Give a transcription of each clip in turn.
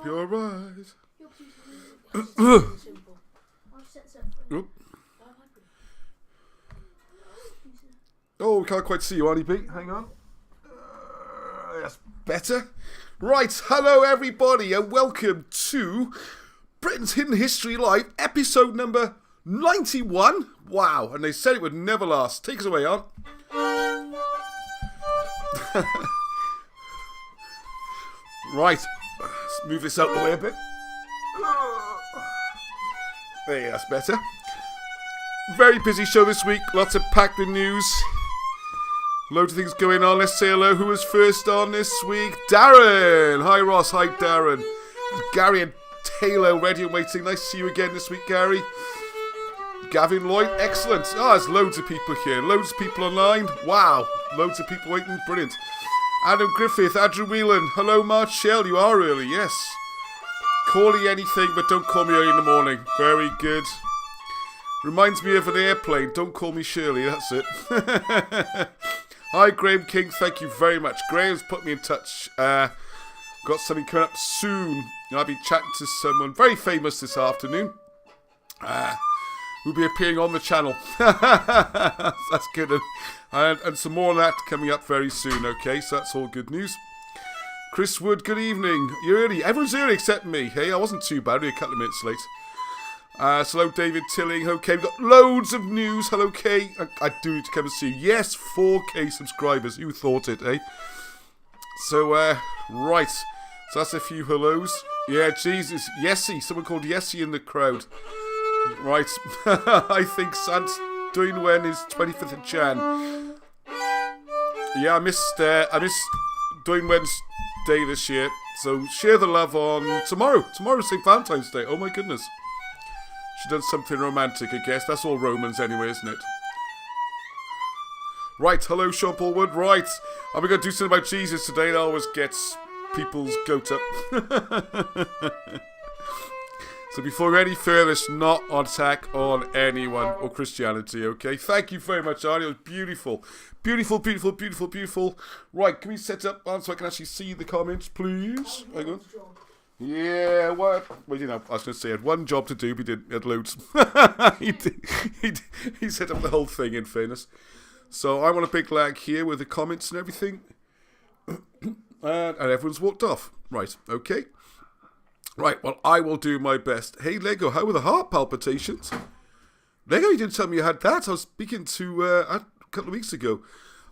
You're right. Oh, we can't quite see you, Arnie B. Hang on. That's better. Right, hello everybody and welcome to Britain's Hidden History Live, episode number 91. Wow, and they said it would never last. Take us away, Aunt. Right, let's move this out the way a bit. There, that's better. Very busy show this week, lots of packed in news. Loads of things going on. Let's say hello. Who was first on this week? Darren. Hi, Ross. Hi, Darren. Gary and Taylor ready and waiting. Nice to see you again this week, Gary. Gavin Lloyd. Excellent. Oh, there's loads of people here. Loads of people online. Wow. Loads of people waiting. Brilliant. Adam Griffith. Andrew Whelan. Hello, Marshall. You are early. Yes. Call me anything, but don't call me early in the morning. Very good. Reminds me of an airplane. Don't call me Shirley. That's it. Hi, Graham King. Thank you very much. Graham's put me in touch. Got something coming up soon. I'll be chatting to someone very famous this afternoon. Who'll be appearing on the channel. That's good. And some more on that coming up very soon. Okay, so that's all good news. Chris Wood, good evening. You're early. Everyone's early except me. Hey, I wasn't too bad. Only a couple of minutes late. So hello, David Tilling. Okay, we've got loads of news. Hello, Kay. I do need to come and see you. Yes, 4K subscribers. Who thought it, eh? So, right. So that's a few hellos. Yeah, Jesus. Yessie. Someone called Yessie in the crowd. Right. I think Sant Dwynwen is 25th of Jan. Yeah, I missed Dwynwen's day this year. So share the love on tomorrow. Tomorrow's St. Valentine's Day. Oh, my goodness. She's done something romantic, I guess. That's all Romans anyway, isn't it? Right, hello, Sean Paul Wood. Right, are we going to do something about Jesus today? That always gets people's goat up. So before any further, it's not an attack on anyone or Christianity, okay? Thank you very much, Arnie. It was beautiful. Beautiful, beautiful, beautiful, beautiful. Right, can we set up so I can actually see the comments, please? Hang on. Yeah, what? Well, you know, I was going to say, I had one job to do, but he didn't. He had loads. he set up the whole thing, in fairness. So I want a big lag here with the comments and everything. And everyone's walked off. Right, okay. Right, well, I will do my best. Hey, Lego, how were the heart palpitations? Lego, you didn't tell me you had that. I was speaking to a couple of weeks ago.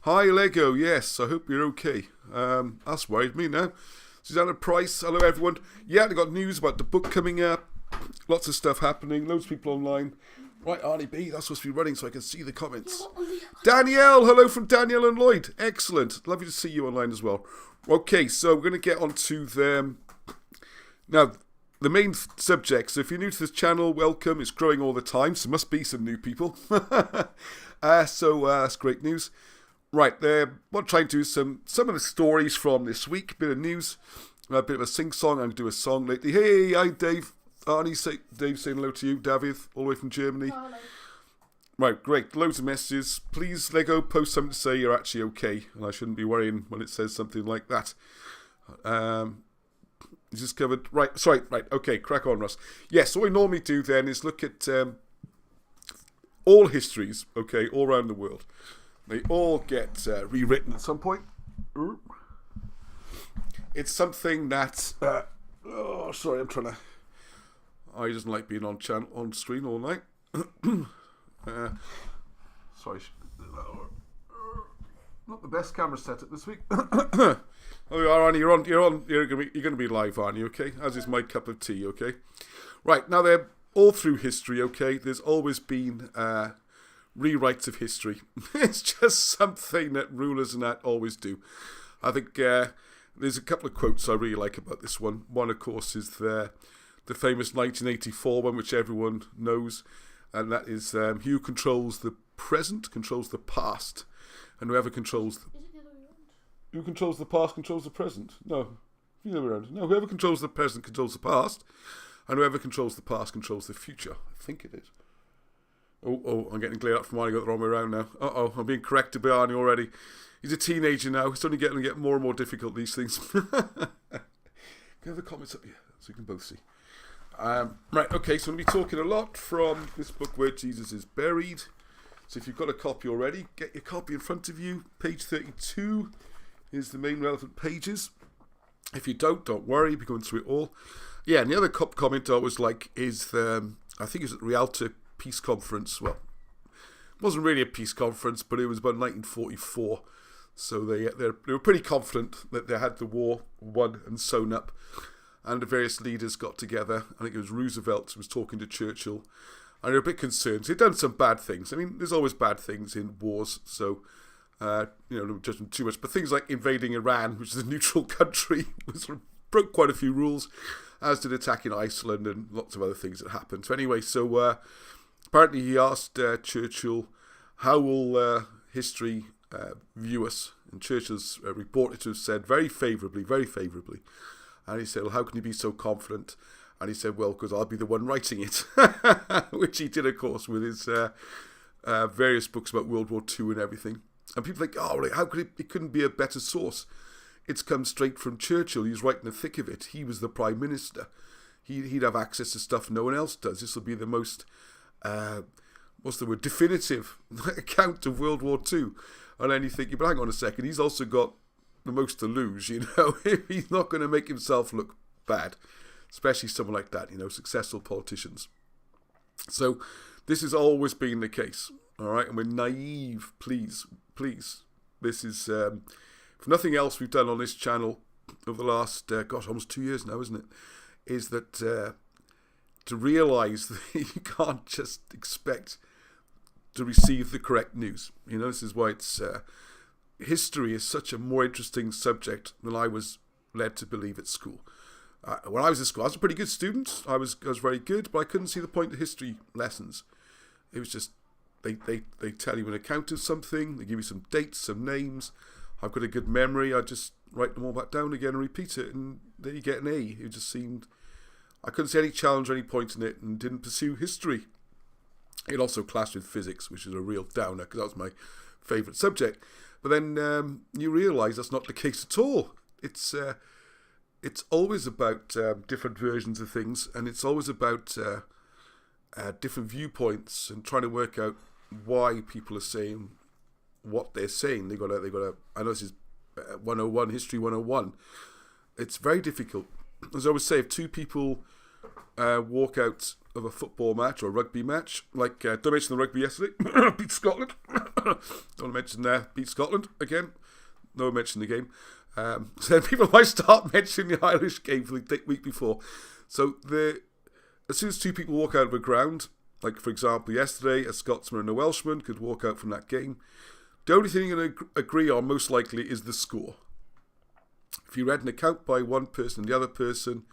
Hi, Lego, yes, I hope you're okay. That's worried me now. Susanna Price, hello everyone. Yeah, they got news about the book coming up. Lots of stuff happening. Loads of people online. Right, Arnie B, that's supposed to be running so I can see the comments. Danielle, hello from Danielle and Lloyd. Excellent. Lovely to see you online as well. Okay, so we're going to get on to them. Now, the main subject. So if you're new to this channel, welcome. It's growing all the time, so must be some new people. So that's great news. Right, what I'm trying to do is some of the stories from this week, bit of news, a bit of a sing-song. I'm going to do a song lately. Hey, hi Dave, Arnie, Dave saying hello to you, David, all the way from Germany. Hello. Right, great, loads of messages. Please, Lego, post something to say you're actually okay, and I shouldn't be worrying when it says something like that. Is this covered? Right, sorry, right, okay, crack on, Russ. Yes, what we normally do then is look at all histories, okay, all around the world. They all get rewritten at some point. It's something that... oh, sorry, I'm trying to... I doesn't like being on screen all night. Sorry. Not the best camera setup this week. Oh, you are, Arnie. You're going to be live, aren't you? Okay, as is my cup of tea. Okay. Right now, they're all through history. Okay, there's always been rewrites of history. It's just something that rulers and that always do. I think there's a couple of quotes I really like about this one. One, of course, is the famous 1984 one, which everyone knows, and that is he who controls the present controls the past, and whoever controls who controls the past controls the present. No, the other way around. No, whoever controls the present controls the past, and whoever controls the past controls the future. I think it is. Oh, I'm getting glared up from Arnie. I got the wrong way around now. I'm being corrected by Arnie already. He's a teenager now. It's only getting to get more and more difficult, these things. Can I have the comments up here? so you can both see. Right, okay, so we'll be talking a lot from this book, Where Jesus is Buried. So if you've got a copy already, get your copy in front of you. Page 32 is the main relevant pages. If you don't worry, we'll be going through it all. Yeah, and the other comment I always like is, I think it was at the Rialto Peace Conference. Well, it wasn't really a peace conference, but it was about 1944. So they were pretty confident that they had the war won and sewn up. And the various leaders got together. I think it was Roosevelt who was talking to Churchill. And they were a bit concerned. They'd done some bad things. I mean, there's always bad things in wars. So, don't judge them too much. But things like invading Iran, which is a neutral country, broke quite a few rules, as did attacking Iceland and lots of other things that happened. So anyway, apparently he asked Churchill, how will history view us? And Churchill's reported to have said very favourably. And he said, well, how can you be so confident? And he said, well, because I'll be the one writing it, which he did, of course, with his various books about World War II and everything. And people think, oh, how could it couldn't be a better source? It's come straight from Churchill. He was right in the thick of it. He was the Prime Minister. He'd have access to stuff no one else does. This will be the most, definitive account of World War II. And then you think, but hang on a second, he's also got the most to lose, He's not going to make himself look bad. Especially someone like that, successful politicians. So this has always been the case, all right? And we're naive, please. This is, if nothing else we've done on this channel over the last, almost 2 years now, isn't it? Is that to realise that you can't just expect to receive the correct news. This is why it's history is such a more interesting subject than I was led to believe at school. When I was at school, I was a pretty good student. I was very good, but I couldn't see the point of history lessons. It was just, they tell you an account of something, they give you some dates, some names. I've got a good memory, I just write them all back down again and repeat it, and there you get an A. It just seemed, I couldn't see any challenge or any point in it, and didn't pursue history. It also clashed with physics, which is a real downer, because that was my favourite subject. But then you realise that's not the case at all. It's always about different versions of things, and it's always about different viewpoints and trying to work out why people are saying what they're saying. They got a. I know this is 101, History 101. It's very difficult. As I always say, if two people walk out of a football match or a rugby match, like don't mention the rugby yesterday, beat Scotland. Don't mention beat Scotland again. No mention the game. So people might start mentioning the Irish game for the week before. So as soon as two people walk out of a ground, like for example yesterday, a Scotsman and a Welshman could walk out from that game, the only thing you're going to agree on most likely is the score. If you read an account by one person and the other person,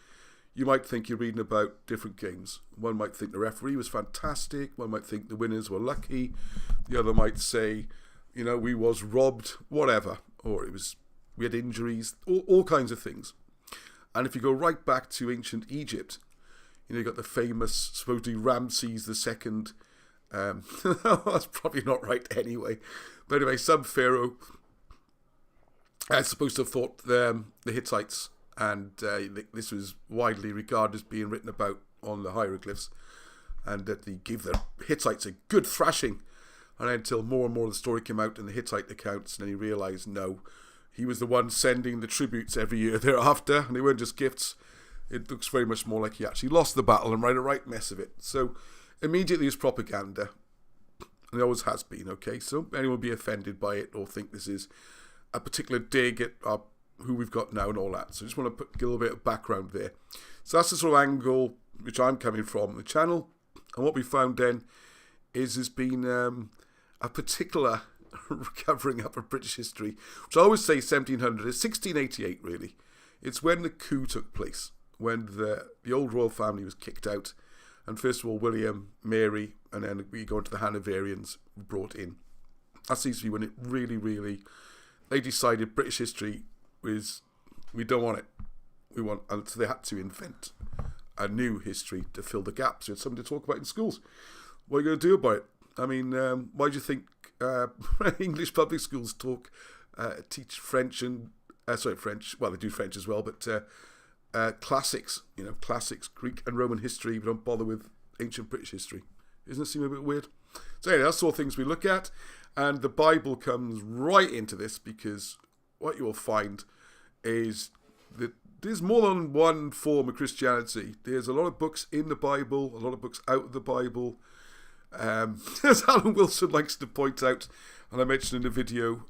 you might think you're reading about different games. One might think the referee was fantastic, one might think the winners were lucky, the other might say, we was robbed, whatever, or we had injuries, all kinds of things. And if you go right back to ancient Egypt, you got the famous, supposedly Ramses II. That's probably not right anyway. But anyway, some pharaoh is supposed to have thought the Hittites, and this was widely regarded as being written about on the hieroglyphs, and that they gave the Hittites a good thrashing. And until more and more of the story came out in the Hittite accounts, and then he realised, no, he was the one sending the tributes every year thereafter, and they weren't just gifts. It looks very much more like he actually lost the battle and made a right mess of it. So immediately it's propaganda, and it always has been, okay? So anyone will be offended by it or think this is a particular dig at who we've got now and all that. So I just want to give a little bit of background there. So that's the sort of angle which I'm coming from the channel. And what we found then is there's been a particular recovering up of British history, which I always say 1700 is 1688 really. It's when the coup took place, when the old royal family was kicked out, and first of all William, Mary, and then we go into the Hanoverians brought in. That seems to be when it really they decided British history was, we don't want it. And so they had to invent a new history to fill the gaps. We had something to talk about in schools. What are you going to do about it? I mean, why do you think English public schools teach French and French? Well, they do French as well, but classics, classics, Greek and Roman history. We don't bother with ancient British history. Doesn't it seem a bit weird? So anyway, that's all things we look at. And the Bible comes right into this, because what you will find is that there's more than one form of Christianity. There's a lot of books in the Bible, a lot of books out of the Bible. As Alan Wilson likes to point out, and I mentioned in the video,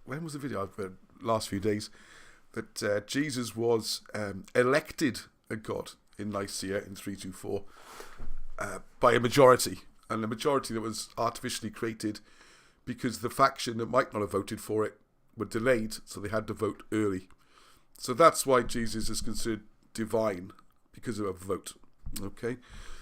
when was the video? I've read last few days, that Jesus was elected a god in Nicaea in 324 by a majority, and a majority that was artificially created because the faction that might not have voted for it were delayed, so they had to vote early. So that's why Jesus is considered divine, because of a vote. Okay?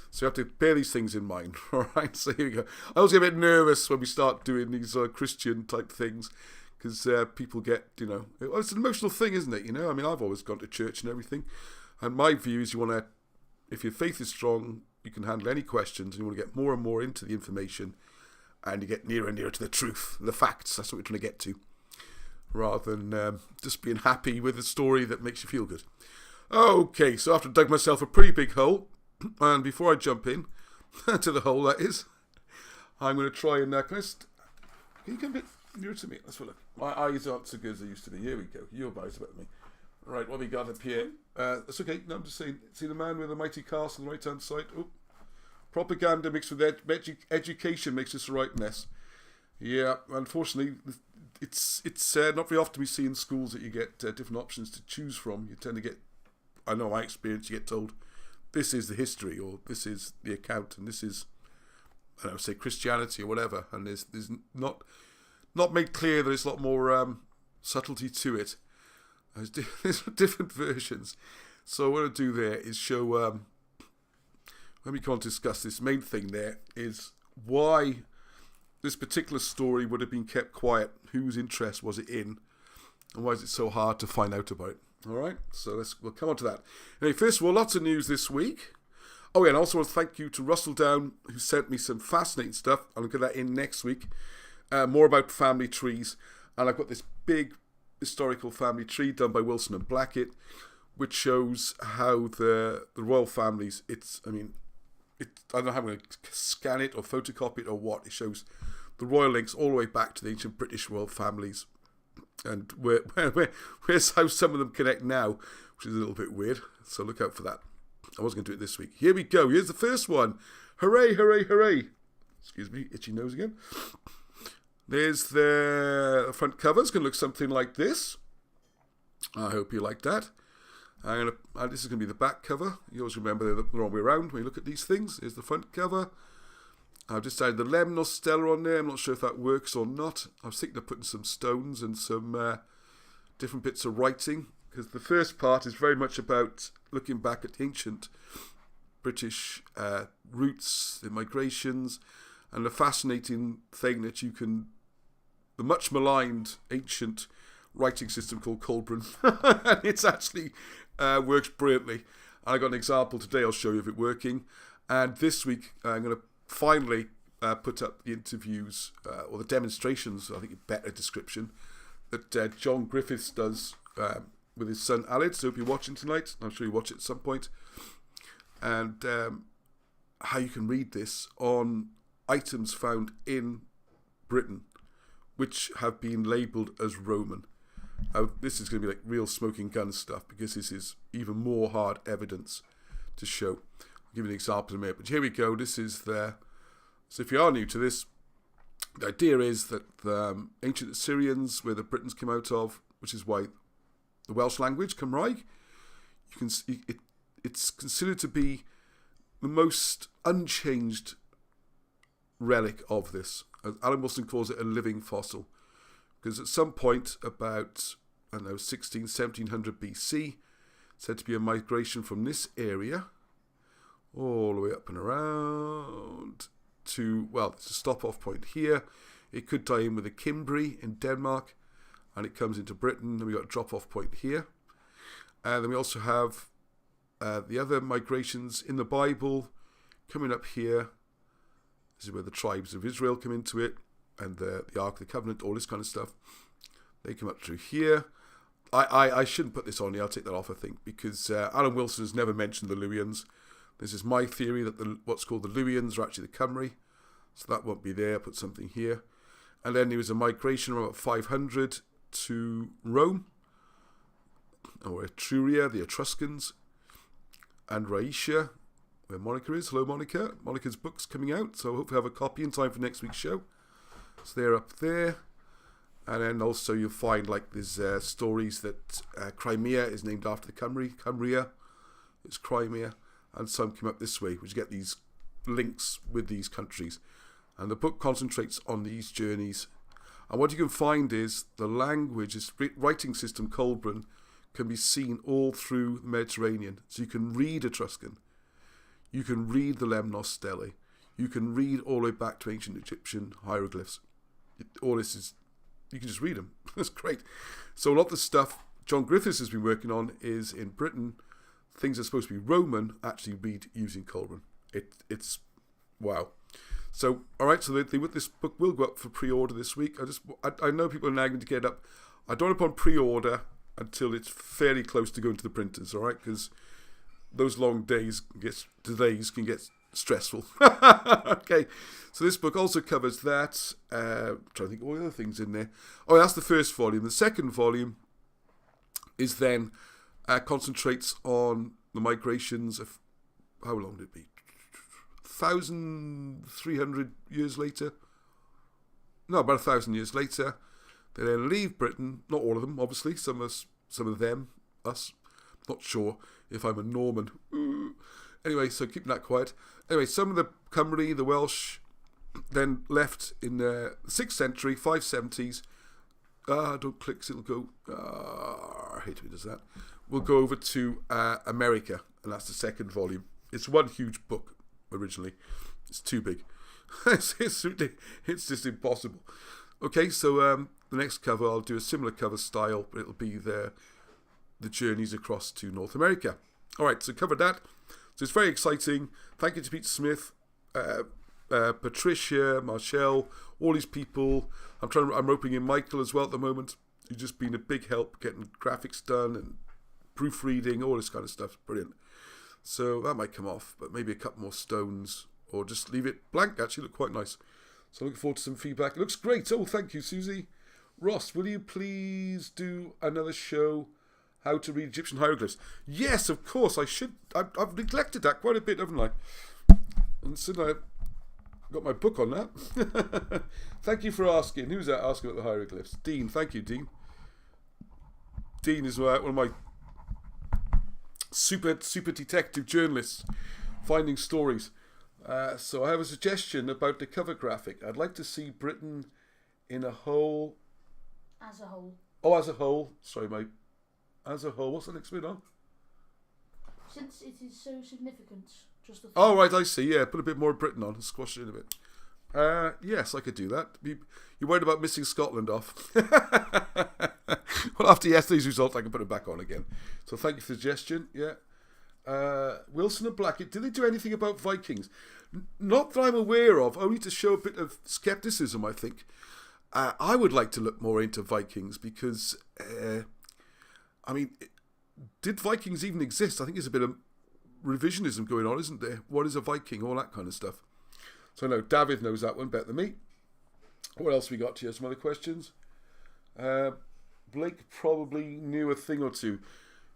So you have to bear these things in mind. All right? So here we go. I always get a bit nervous when we start doing these Christian type things, because people get, it's an emotional thing, isn't it? I mean, I've always gone to church and everything. And my view is if your faith is strong, you can handle any questions, and you want to get more and more into the information, and you get nearer and nearer to the truth, the facts. That's what we're trying to get to, rather than just being happy with a story that makes you feel good. Okay, so after I dug myself a pretty big hole, and before I jump in to the hole, that is, I'm going to try and can you come a bit nearer to me? Let's have a look. My eyes aren't so good as they used to be. Here we go. Your eyes about me. Right, what have we got up here? That's okay. No, I'm just saying. See the man with the mighty castle on the right-hand side? Oh, propaganda mixed with education makes this a right mess. Yeah, unfortunately, it's not very often we see in schools that you get different options to choose from. You tend to get, I know my experience, you get told, this is the history, or this is the account, and this is, I don't know, say Christianity or whatever, and there's not made clear that there's a lot more subtlety to it. There's different versions. So what I'll do there is show, when we can't discuss this main thing there, is why this particular story would have been kept quiet, whose interest was it in, and why is it so hard to find out about it. All right, so we'll come on to that. Anyway, first of all, lots of news this week. Oh yeah, and also want to thank you to Russell Down, who sent me some fascinating stuff. I'll get that in next week. More about family trees, and I've got this big historical family tree done by Wilson and Blackett, which shows how the royal families, I don't know how I'm going to scan it or photocopy it or what. It shows the royal links all the way back to the ancient British royal families, and where's how some of them connect now, which is a little bit weird. So look out for that. I was going to do it this week. Here we go. Here's the first one. Hooray, hooray, hooray. Excuse me, itchy nose again. There's the front cover. It's going to look something like this. I hope you like that. This is going to be the back cover. You always remember they're the wrong way around when you look at these things. Here's the front cover. I've just added the lemnos stela on there. I'm not sure if that works or not. I was thinking of putting some stones and some different bits of writing, because the first part is very much about looking back at ancient British roots, the migrations, and the fascinating thing that the much maligned ancient writing system called Colburn. And it's actually works brilliantly. And I got an example today. I'll show you of it working. And this week I'm going to finally put up the interviews or the demonstrations, I think a better description, that John Griffiths does with his son Aled. So if you're watching tonight, I'm sure you watch it at some point. And how you can read this on items found in Britain which have been labelled as Roman. This is going to be like real smoking gun stuff, because this is even more hard evidence to show. I'll give you an example in a minute, but here we go. This is so if you are new to this, the idea is that the ancient Assyrians, where the Britons came out of, which is why the Welsh language, Cymraeg, it's considered to be the most unchanged relic of this. Alan Wilson calls it a living fossil, because at some point about, 1700 BC, said to be a migration from this area all the way up and around to, there's a stop-off point here. It could tie in with the Cimbri in Denmark, and it comes into Britain, and we got a drop-off point here. And then we also have the other migrations in the Bible coming up here. This is where the tribes of Israel come into it, and the Ark of the Covenant, all this kind of stuff. They come up through here. I shouldn't put this on here. I'll take that off, I think, because Alan Wilson has never mentioned the Luwians. This is my theory that what's called the Luwians are actually the Cymry. So that won't be there. I'll put something here. And then there was a migration around about 500 to Rome, or Etruria, the Etruscans, and Rhaetia, where Monica is. Hello, Monica. Monica's book's coming out, so I hope you have a copy in time for next week's show. So they're up there. And then also you'll find like there's stories that Crimea is named after the Cymry. Cymria is Crimea. And some come up this way, which get these links with these countries. And the book concentrates on these journeys. And what you can find is the language, this writing system, Colburn, can be seen all through the Mediterranean. So you can read Etruscan. You can read the Lemnos Stele. You can read all the way back to ancient Egyptian hieroglyphs. All this is, you can just read them. That's great. So a lot of the stuff John Griffiths has been working on is in Britain. Things that are supposed to be Roman actually read using Colburn. It's wow. So, all right, so this book will go up for pre-order this week. I know people are nagging to get up. I don't want to put on pre-order until it's fairly close to going to the printers, all right? Because those long delays can get stressful. Okay, so this book also covers that. I'm trying to think of all the other things in there. Oh, that's the first volume. The second volume is then concentrates on the migrations of, how long did it be? 1,300 years later. No, about 1,000 years later. They then leave Britain. Not all of them, obviously. Some of them, us. Not sure if I'm a Norman. Anyway, so keeping that quiet. Anyway, some of the Cymry, the Welsh, then left in the 6th century, 570s. Don't click, it'll go. I hate when it does that. We'll go over to America, and that's the second volume. It's one huge book. Originally, it's too big. it's just impossible. Okay, so the next cover, I'll do a similar cover style, but it'll be the journeys across to North America. All right, so covered that. So it's very exciting. Thank you to Peter Smith, Patricia, Marshall, all these people. I'm roping in Michael as well at the moment. You've just been a big help getting graphics done and proofreading, all this kind of stuff. Brilliant. So that might come off, but maybe a couple more stones, or just leave it blank. Actually, look quite nice. So looking forward to some feedback. It looks great. Oh, thank you, Susie. Ross, will you please do another show, how to read Egyptian hieroglyphs? Yes, of course, I should. I've neglected that quite a bit, haven't I? And so I've got my book on that. Thank you for asking. Who's that asking about the hieroglyphs? Dean, thank you, Dean. Dean is one of my super detective journalists finding stories. So I have a suggestion about the cover graphic. I'd like to see Britain in a whole. As a whole. Oh, as a whole. Sorry, mate. As a whole. What's the next bit on? Since it is so significant. Just a oh, right, I see. Yeah, put a bit more Britain on and squash it in a bit. Yes, I could do that. You're worried about missing Scotland off. Well, after yesterday's result, I can put it back on again. So thank you for the suggestion. Yeah. Wilson and Blackett, did they do anything about Vikings? Not that I'm aware of, only to show a bit of scepticism, I think. I would like to look more into Vikings because, did Vikings even exist? I think there's a bit of revisionism going on, isn't there? What is a Viking? All that kind of stuff. So no, David knows that one better than me. What else we got here? Some other questions? Blake probably knew a thing or two.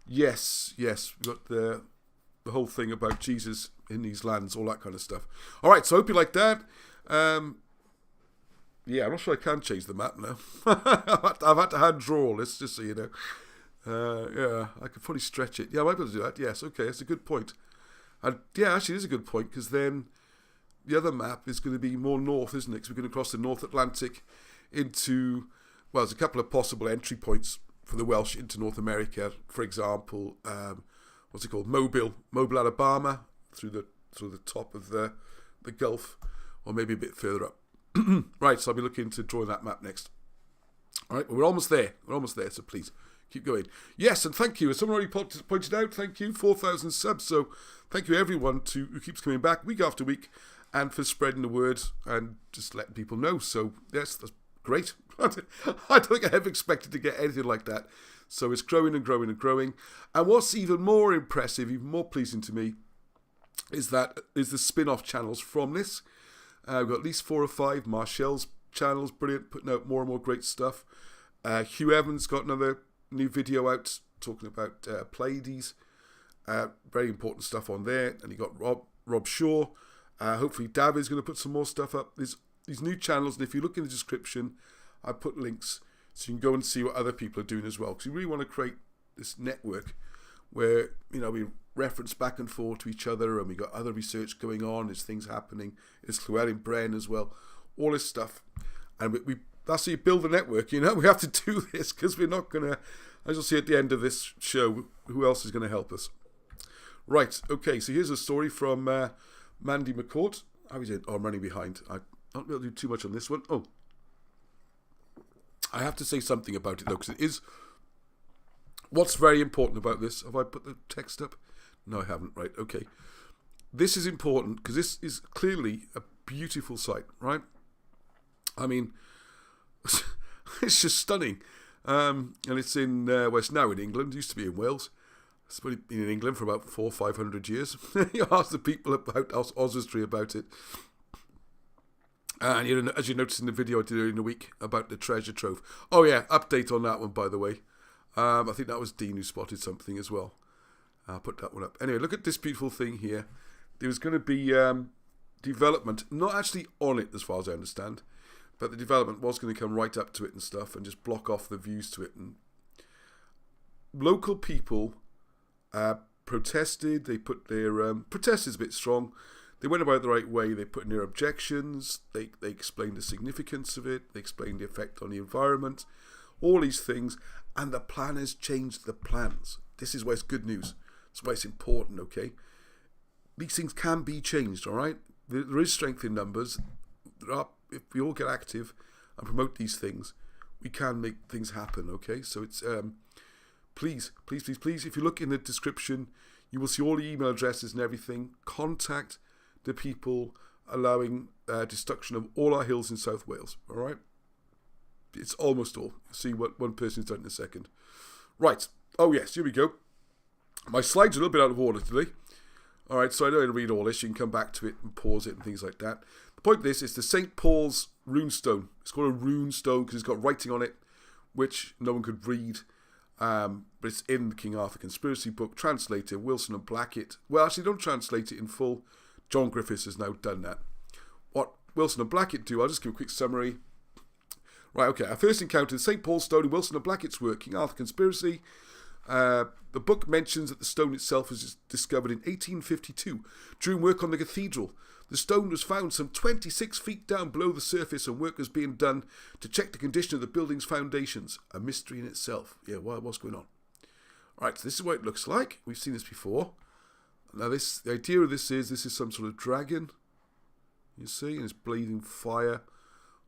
Yes. We got the whole thing about Jesus in these lands, all that kind of stuff. All right, so I hope you like that. Yeah, I'm not sure I can change the map now. I've had to hand draw all this, just so you know. Yeah, I could probably stretch it. Yeah, I might be able to do that. Yes, okay, that's a good point. And yeah, actually, it is a good point, because then the other map is going to be more north, isn't it? Because we're going to cross the North Atlantic into, well, there's a couple of possible entry points for the Welsh into North America. For example, what's it called? Mobile, Alabama, through the top of the Gulf, or maybe a bit further up. Right, so I'll be looking to draw that map next. All right, well, we're almost there, so please keep going. Yes, and thank you. As someone already pointed out, thank you, 4,000 subs. So thank you everyone who keeps coming back week after week and for spreading the word and just letting people know. So yes, that's great. I don't think I ever expected to get anything like that. So it's growing and growing and growing. And what's even more impressive, even more pleasing to me, is the spin-off channels from this. We've got at least 4 or 5. Marshall's channels, brilliant, putting out more and more great stuff. Hugh Evans got another new video out talking about Pleiades. Very important stuff on there. And you got Rob Shaw. Hopefully David's going to put some more stuff up. There's these new channels, and if you look in the description, I put links so you can go and see what other people are doing as well. Because we really want to create this network where, you know, we reference back and forth to each other, and we got other research going on. There's things happening. There's Llewellyn Bren as well. All this stuff, and we that's how you build the network. You know, we have to do this because we're not gonna. As you'll see at the end of this show, who else is going to help us? Right. Okay. So here's a story from Mandy McCourt. How is it? Oh, I'm running behind. I don't be able to do too much on this one. Oh, I have to say something about it though, because it is. What's very important about this? Have I put the text up? No, I haven't. Right. Okay. This is important because this is clearly a beautiful site, right? I mean, it's just stunning. And it's in, well, it's now in England. It used to be in Wales. It's been in England for about 400 or 500 years. You ask the people about Oz history about it. And you know, as you noticed in the video I did earlier in the week about the treasure trove. Oh yeah, update on that one, by the way. I think that was Dean who spotted something as well. I'll put that one up. Anyway, look at this beautiful thing here. There was going to be development, not actually on it as far as I understand, but the development was going to come right up to it and stuff and just block off the views to it. And local people protested. They put their protest is a bit strong. They went about it the right way. They put in their objections. They explained the significance of it. They explained the effect on the environment. All these things. And the planners changed the plans. This is why it's good news. That's why it's important, okay? These things can be changed, all right? There is strength in numbers. If we all get active and promote these things, we can make things happen, okay? So it's, please, if you look in the description, you will see all the email addresses and everything. Contact the people allowing destruction of all our hills in South Wales, all right? It's almost all. You'll see what one person's done in a second. Right. Oh, yes, here we go. My slides are a little bit out of order today. All right, so I don't need to read all this. You can come back to it and pause it and things like that. The point of this is the St. Pauls Runestone. It's called a runestone because it's got writing on it, which no one could read. But it's in the King Arthur Conspiracy book, translated, Wilson and Blackett. Well, actually, don't translate it in full. John Griffiths has now done that. What Wilson and Blackett do, I'll just give a quick summary. Right, okay. I first encountered St. Paul's stone in Wilson and Blackett's work, King Arthur Conspiracy. The book mentions that the stone itself was discovered in 1852 during work on the cathedral. The stone was found some 26 feet down below the surface and work was being done to check the condition of the building's foundations. A mystery in itself. Yeah, what's going on? Right, so this is what it looks like. We've seen this before. Now the idea of this is some sort of dragon. You see, and it's breathing fire.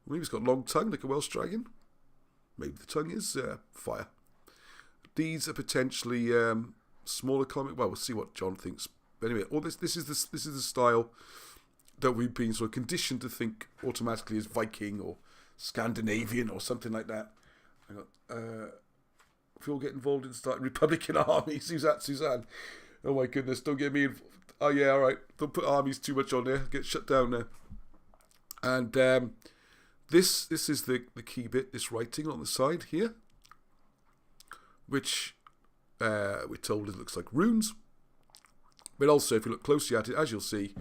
Maybe it's got a long tongue like a Welsh dragon. Maybe the tongue is fire. These are potentially smaller comic. Well, we'll see what John thinks. But anyway, all this is the style that we've been sort of conditioned to think automatically as Viking or Scandinavian or something like that. Hang on. If you all get involved in starting Republican armies, who's that, Suzanne? Oh my goodness, don't get me involved. Oh yeah, all right. Don't put armies too much on there. Get shut down there. And this is the key bit. This writing on the side here, which we're told it looks like runes. But also, if you look closely at it, as you'll see,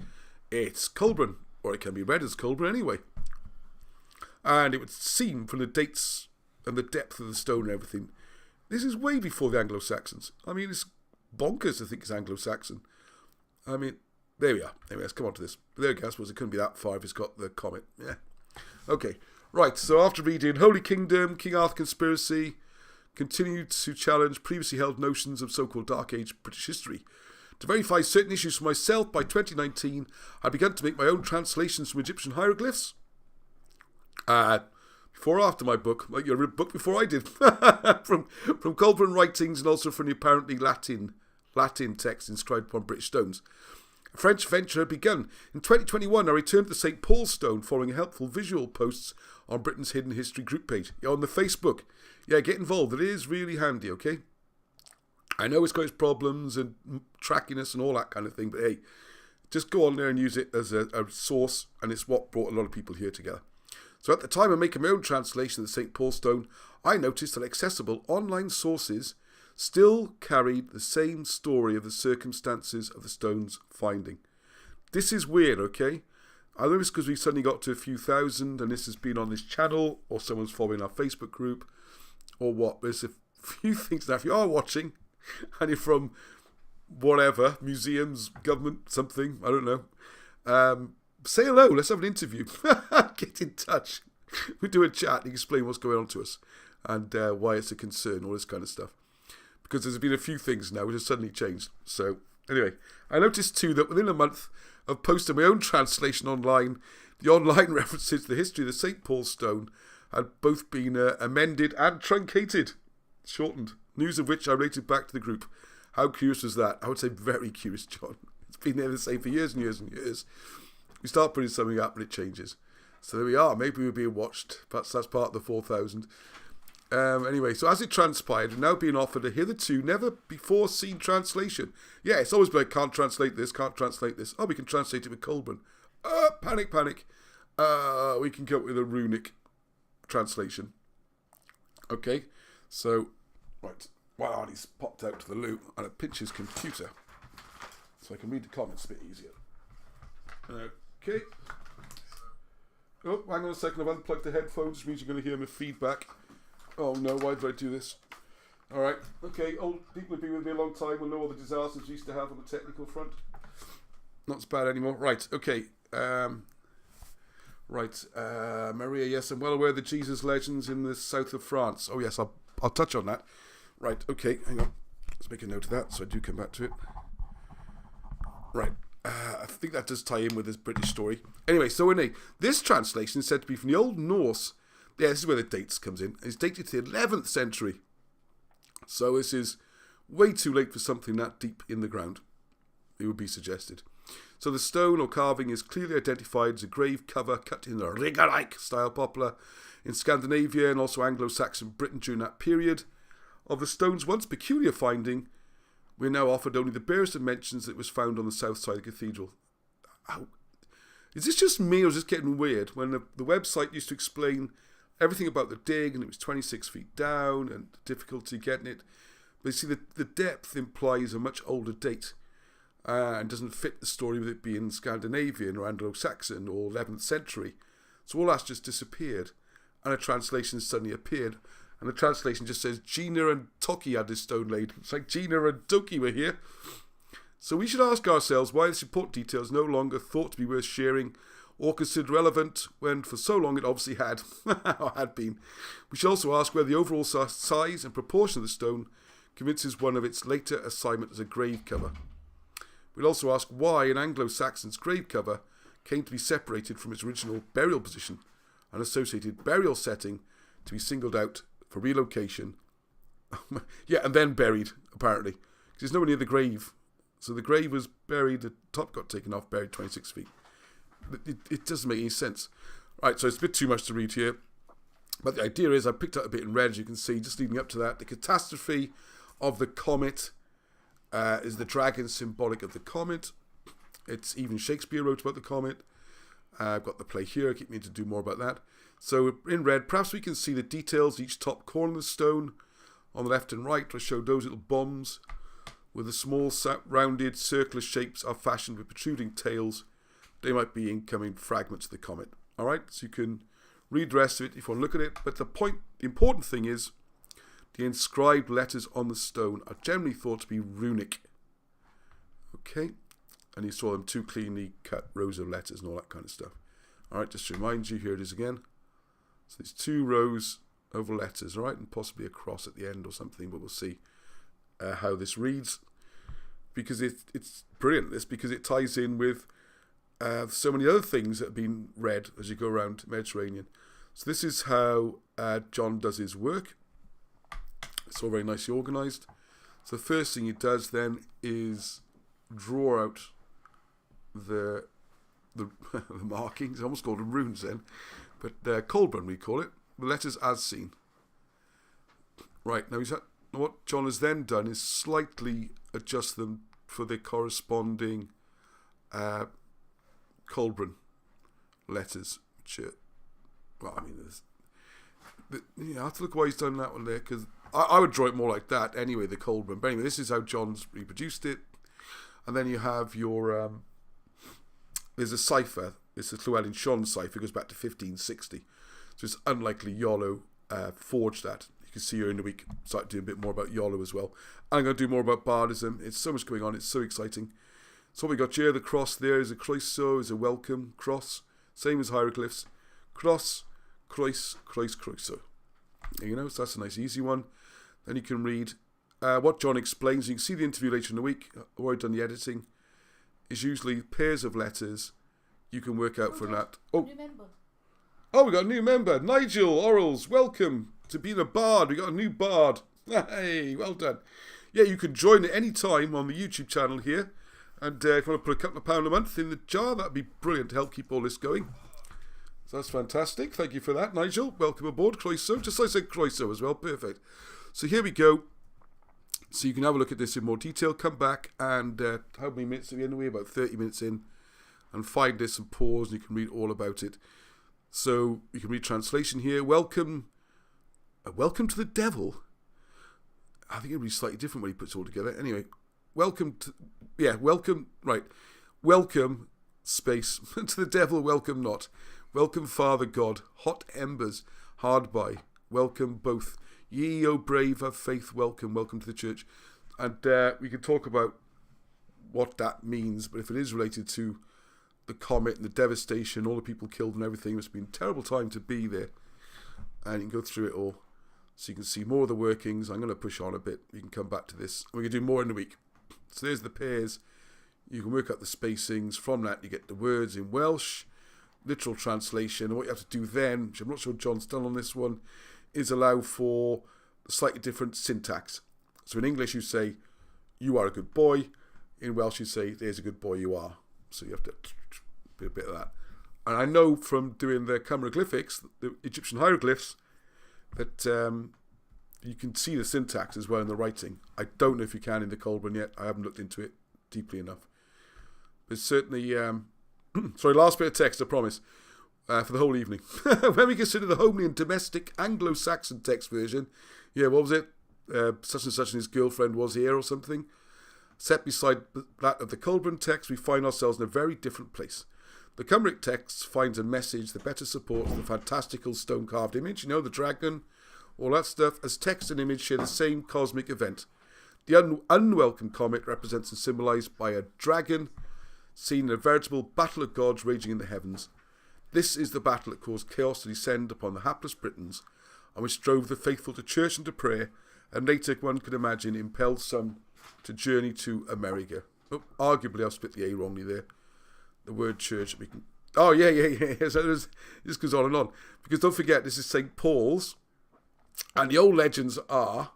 it's Culbran, or it can be read as Culbran anyway. And it would seem from the dates and the depth of the stone and everything, this is way before the Anglo-Saxons. I mean, it's bonkers to think it's Anglo-Saxon. I mean, there we are. Anyway, let's come on to this. But there we go. I suppose it couldn't be that far if it's got the comet. Yeah. Okay. Right. So after reading Holy Kingdom, King Arthur Conspiracy, continued to challenge previously held notions of so-called Dark Age British history. To verify certain issues for myself, by 2019, I began to make my own translations from Egyptian hieroglyphs. Before or after my book, like your book before I did, from Culbran writings and also from the apparently Latin text inscribed upon British stones. A French venture had begun. In 2021, I returned to the St. Pauls Stone following helpful visual posts on Britain's Hidden History group page. Yeah, on the Facebook. Yeah, get involved. It is really handy, okay? I know it's got its problems and trackiness and all that kind of thing, but hey, just go on there and use it as a source, and it's what brought a lot of people here together. So at the time of making my own translation of the St. Paul's Stone, I noticed that accessible online sources still carried the same story of the circumstances of the stone's finding. This is weird, okay? I know it's because we suddenly got to a few thousand and this has been on this channel or someone's following our Facebook group or what. There's a few things now. If you are watching and you're from whatever, museums, government, something, I don't know, say hello. Let's have an interview. Get in touch. We do a chat and explain what's going on to us and why it's a concern, all this kind of stuff. Because there's been a few things now which have suddenly changed. So, anyway, I noticed too that within a month of posting my own translation online, the online references to the history of the St. Paul's Stone had both been amended and truncated, shortened, news of which I related back to the group. How curious was that? I would say very curious, John. It's been there the same for years and years and years. We start putting something up and it changes. So there we are. Maybe we're being watched. Perhaps that's part of the 4,000. Anyway, so as it transpired, we're now being offered a hitherto never before seen translation. Yeah, it's always been like, can't translate this, can't translate this. Oh, we can translate it with Colburn. Panic. We can go with a runic translation. Okay, so, right. Well, Arnie's popped out to the loo and I pinch his computer so I can read the comments a bit easier. Okay. Oh, hang on a second, I've unplugged the headphones, which means you're going to hear my feedback. Oh no, why did I do this? Alright, okay, old people who've been with me a long time will know all the disasters we used to have on the technical front. Not as bad anymore. Right, okay. Maria, yes, I'm well aware of the Jesus legends in the south of France. Oh yes, I'll touch on that. Right, okay, hang on. Let's make a note of that so I do come back to it. Right, I think that does tie in with this British story. Anyway, so this translation is said to be from the Old Norse. Yeah, this is where the dates comes in. It's dated to the 11th century. So this is way too late for something that deep in the ground, it would be suggested. So the stone or carving is clearly identified as a grave cover cut in the Riggerike style popular in Scandinavia and also Anglo-Saxon Britain during that period. Of the stone's once peculiar finding, we're now offered only the barest of mentions that it was found on the south side of the cathedral. Ow. Is this just me or is this getting weird? When the website used to explain everything about the dig and it was 26 feet down and the difficulty getting it. But you see, the depth implies a much older date and doesn't fit the story with it being Scandinavian or Anglo-Saxon or 11th century. So all that's just disappeared and a translation suddenly appeared. And the translation just says, Gina and Toki had this stone laid. It's like Gina and Toki were here. So we should ask ourselves why this important detail is no longer thought to be worth sharing or considered relevant when for so long it obviously had, or had been. We should also ask whether the overall size and proportion of the stone convinces one of its later assignment as a grave cover. We'll also ask why an Anglo-Saxon's grave cover came to be separated from its original burial position and associated burial setting to be singled out for relocation. Yeah, and then buried, apparently. Because there's nowhere near the grave. So the grave was buried, the top got taken off, buried 26 feet. It doesn't make any sense. Right, so it's a bit too much to read here. But the idea is, I picked up a bit in red, as you can see, just leading up to that. The catastrophe of the comet is the dragon symbolic of the comet. It's even Shakespeare wrote about the comet. I've got the play here, I keep meaning to do more about that. So in red, perhaps we can see the details, each top corner of the stone. On the left and right, I showed those little bombs where the small rounded circular shapes are fashioned with protruding tails. They might be incoming fragments of the comet. Alright, so you can read the rest of it if you want to look at it. But the important thing is, the inscribed letters on the stone are generally thought to be runic. Okay, and you saw them two cleanly cut rows of letters and all that kind of stuff. Alright, just to remind you, here it is again. So there's two rows of letters, alright, and possibly a cross at the end or something, but we'll see how this reads. Because it's brilliant, this, because it ties in with so many other things that have been read as you go around the Mediterranean. So this is how John does his work. It's all very nicely organised. So the first thing he does then is draw out the the markings. I almost called them runes then, but Colburn we call it. The letters as seen. Right, now what John has then done is slightly adjust them for their corresponding Colburn letters, which are, well, I mean, I have to look why he's done that one there, because I would draw it more like that anyway, the Colburn. But anyway, this is how John's reproduced it. And then you have your, there's a cipher. It's a Llewellyn Sion cipher. It goes back to 1560. So it's unlikely Iolo forged that. You can see here in the week, start doing a bit more about Iolo as well. I'm going to do more about bardism. It's so much going on. It's so exciting. So what we got here, the cross there is a croeso, is a welcome cross. Same as hieroglyphs. Cross, crois, croeso. You know, so that's a nice easy one. Then you can read what John explains. You can see the interview later in the week. I've already done the editing. It's usually pairs of letters you can work out from that. New member. Oh, we got a new member. Nigel Orals, welcome to being a bard. We got a new bard. Hey, well done. Yeah, you can join at any time on the YouTube channel here. And if you want to put a couple of £1 a month in the jar, that'd be brilliant to help keep all this going. So that's fantastic. Thank you for that, Nigel. Welcome aboard, Croeso. Just like I said, Croeso as well. Perfect. So here we go. So you can have a look at this in more detail. Come back and how many minutes are we in? We're about 30 minutes in. And find this and pause, and you can read all about it. So you can read translation here. Welcome to the devil. I think it'll be slightly different when he puts it all together. Anyway, welcome, space, to the devil, welcome not. Welcome, Father God, hot embers, hard by. Welcome both. Ye, O brave, of faith, welcome to the church. And we can talk about what that means, but if it is related to the comet and the devastation, all the people killed and everything, it's been a terrible time to be there. And you can go through it all. So you can see more of the workings. I'm going to push on a bit. You can come back to this. We can do more in the week. So there's the pairs. You can work out the spacings. From that, you get the words in Welsh, literal translation. And what you have to do then, which I'm not sure John's done on this one, is allow for a slightly different syntax. So in English, you say, you are a good boy. In Welsh, you say, there's a good boy you are. So you have to do a bit of that. And I know from doing the Cymroglyphics, the Egyptian hieroglyphs, that you can see the syntax as well in the writing. I don't know if you can in the Colburn yet. I haven't looked into it deeply enough. But certainly, sorry, last bit of text, I promise, for the whole evening. When we consider the homely and domestic Anglo-Saxon text version, yeah, what was it? Such and such and his girlfriend was here or something. Set beside that of the Colburn text, we find ourselves in a very different place. The Cymric text finds a message that better supports the fantastical stone-carved image, you know, the dragon, all that stuff, as text and image share the same cosmic event. The unwelcome comet represents and symbolised by a dragon seen in a veritable battle of gods raging in the heavens. This is the battle that caused chaos to descend upon the hapless Britons, and which drove the faithful to church and to prayer, and later, one could imagine, impelled some to journey to America. Oh, arguably, I've split the A wrongly there. The word church. Oh, yeah. So this goes on and on. Because don't forget, this is St. Paul's. And the old legends are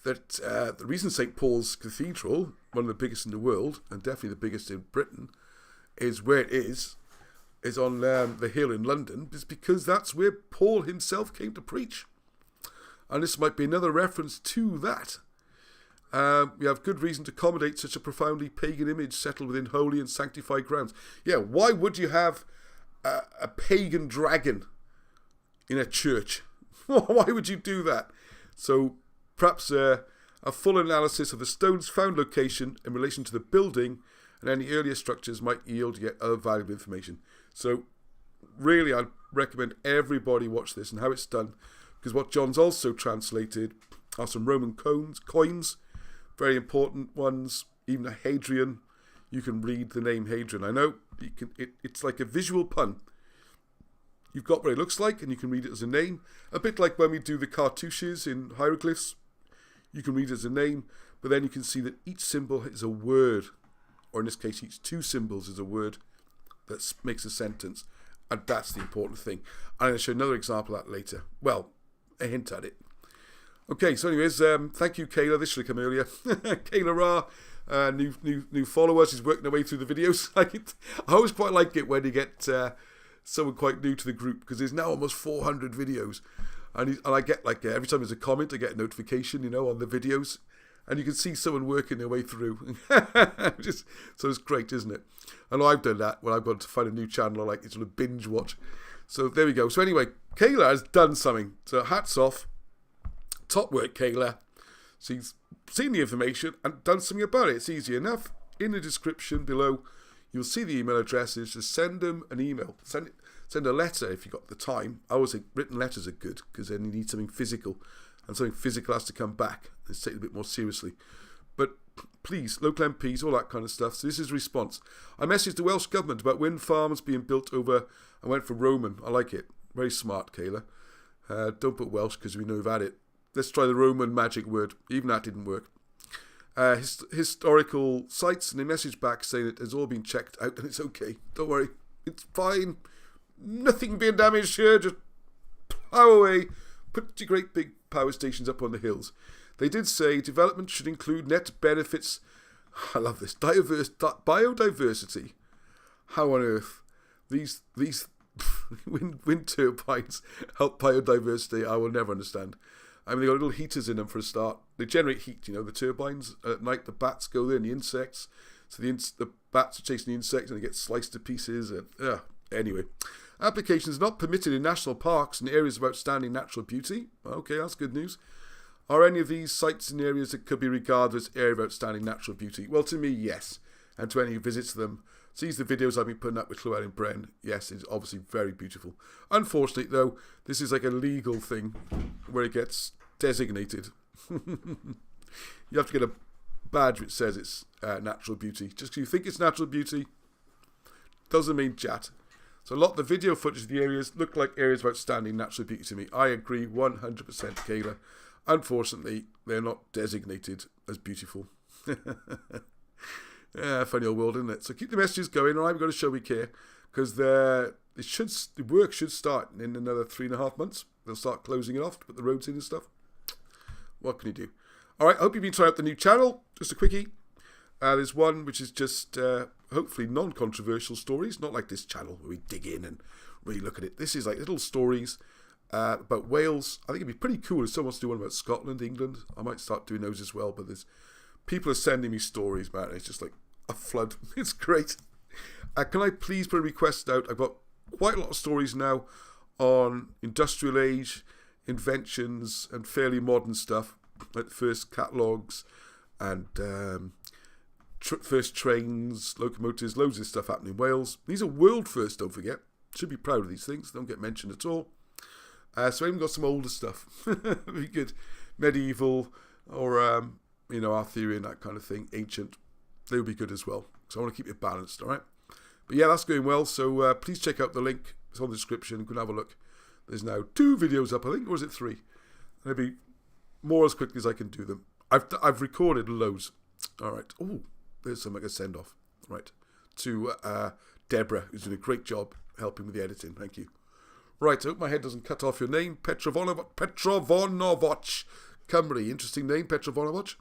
that the reason St. Paul's Cathedral, one of the biggest in the world, and definitely the biggest in Britain, is where it is on the hill in London, is because that's where Paul himself came to preach. And this might be another reference to that. We have good reason to accommodate such a profoundly pagan image settled within holy and sanctified grounds. Yeah, why would you have a pagan dragon in a church? Why would you do that? So perhaps a full analysis of the stone's found location in relation to the building and any earlier structures might yield yet other valuable information. So really, I'd recommend everybody watch this and how it's done, because what John's also translated are some Roman coins, very important ones, even a Hadrian. You can read the name Hadrian. I know it's like a visual pun. You've got what it looks like, and you can read it as a name. A bit like when we do the cartouches in hieroglyphs. You can read it as a name, but then you can see that each symbol is a word, or in this case, each two symbols is a word that makes a sentence, and that's the important thing. I'm going to show another example of that later. Well, a hint at it. Okay, so anyways, thank you, Kayla. This should have come earlier. Kayla Ra, new followers. He's working their way through the videos. I always quite like it when you get someone quite new to the group, because there's now almost 400 videos, and I get every time there's a comment, I get a notification, on the videos, and you can see someone working their way through. So it's great, isn't it? And I've done that when I've got to find a new channel I like to sort of binge watch. So there we go. So anyway, Kayla has done something. So hats off. Top work, Kayla. She's seen the information and done something about it. It's easy enough. In the description below, you'll see the email addresses. Just send them an email. Send a letter if you've got the time. I always think written letters are good, because then you need something physical, and something physical has to come back. Let's take it a bit more seriously. But please, local MPs, all that kind of stuff. So this is a response. I messaged the Welsh Government about wind farms being built over. I went for Roman. I like it. Very smart, Kayla. Don't put Welsh, because we know we've had it. Let's try the Roman magic word. Even that didn't work. Historical sites, and they messaged back saying it has all been checked out and it's okay. Don't worry. It's fine. Nothing being damaged here. Just plough away. Put your great big power stations up on the hills. They did say development should include net benefits. I love this. Biodiversity. How on earth? These wind turbines help biodiversity. I will never understand. I mean, they got little heaters in them for a start. They generate heat, the turbines. At night, the bats go there and the insects. So the bats are chasing the insects and they get sliced to pieces. And anyway, applications not permitted in national parks and areas of outstanding natural beauty. Okay, that's good news. Are any of these sites in areas that could be regarded as area of outstanding natural beauty? Well, to me, yes. And to any who visits them, sees the videos I've been putting up with Llewellyn Bren, yes, it's obviously very beautiful. Unfortunately, though, this is like a legal thing where it gets designated. You have to get a badge which says it's natural beauty. Just because you think it's natural beauty doesn't mean chat. So a lot of the video footage of the areas look like areas of outstanding natural beauty to me. I agree 100%, Kayla. Unfortunately, they're not designated as beautiful. Yeah, funny old world, isn't it? So keep the messages going. All right, we've got to show we care, because the work should start in another 3.5 months. They'll start closing it off to put the roads in and stuff. What can you do? All right, I hope you've been trying out the new channel. Just a quickie. There's one which is just hopefully non-controversial stories, not like this channel where we dig in and really look at it. This is like little stories about Wales. I think it'd be pretty cool if someone wants to do one about Scotland, England. I might start doing those as well, but people are sending me stories, man. It's just like a flood. It's great. Can I please put a request out? I've got quite a lot of stories now on industrial age, inventions, and fairly modern stuff, like the first catalogues and first trains, locomotives, loads of stuff happening in Wales. These are world firsts, don't forget. Should be proud of these things. Don't get mentioned at all. So I've even got some older stuff. Very good. Medieval or, Arthurian, that kind of thing. Ancient. They would be good as well. So I want to keep it balanced, all right? But yeah, that's going well. So please check out the link. It's on the description. You can have a look. There's now 2 videos up, I think. Or is it 3? Maybe more as quickly as I can do them. I've recorded loads. All right. Oh, there's something to send off. Right. To Deborah, who's doing a great job helping with the editing. Thank you. Right. I hope my head doesn't cut off your name. Petrovonovoc. Cymru. Interesting name, Petrovonovoc.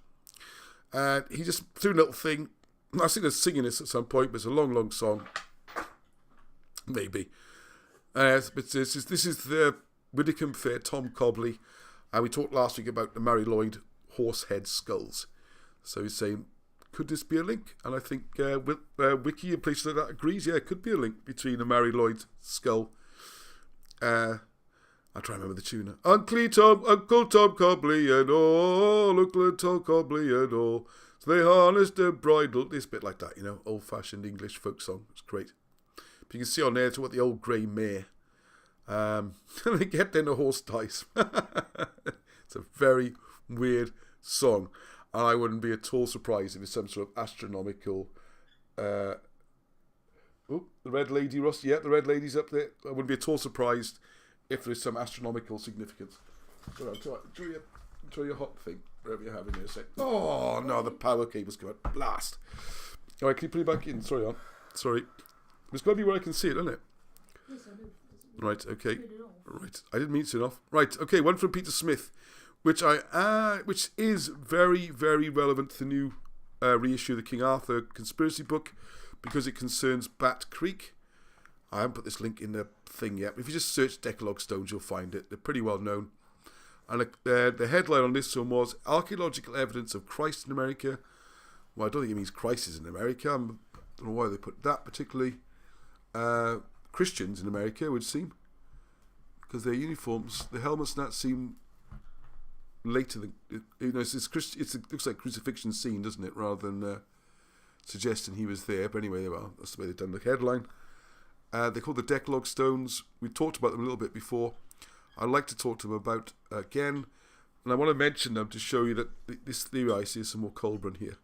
And he just threw a little thing. I was thinking of singing this at some point, but it's a long, long song. Maybe. But this is the Widdicombe Fair, Tom Cobley. And we talked last week about the Mary Lloyd horsehead skulls. So he's saying, could this be a link? And I think Wiki and places like that agrees. Yeah, it could be a link between the Mary Lloyd skull. I'll try and remember the tune. Uncle Tom Cobley and all, Uncle Tom Cobley and all. So they harnessed and bridled. This bit like that, old-fashioned English folk song. It's great. But you can see on there, it's what the old grey mare. They kept in the horse dice. It's a very weird song. And I wouldn't be at all surprised if it's some sort of astronomical... the red lady, Ross. Yeah, the red lady's up there. I wouldn't be at all surprised if there's some astronomical significance. Try your hot thing, wherever you have in there a sec. Oh, no, the power cable's come out. Blast. All right, can you put it back in? Sorry. It's got to be where I can see it, isn't it? Yes, I do. Right, okay. Right, I didn't mean to turn off. Right, okay, one from Peter Smith, which is very, very relevant to the new reissue the King Arthur conspiracy book because it concerns Bat Creek. I haven't put this link in the thing yet. If you just search Decalogue Stones, you'll find it. They're pretty well known. And the headline on this one was Archaeological Evidence of Christ in America. Well, I don't think it means Christ is in America. I don't know why they put that particularly. Christians in America, it would seem. Because their uniforms, the helmets and that seem later than... it looks like crucifixion scene, doesn't it? Rather than suggesting he was there. But anyway, well, that's the way they've done the headline. They're called the Decalogue Stones. We talked about them a little bit before. I'd like to talk to them about again. And I want to mention them to show you that this theory I see is some more Colburn here.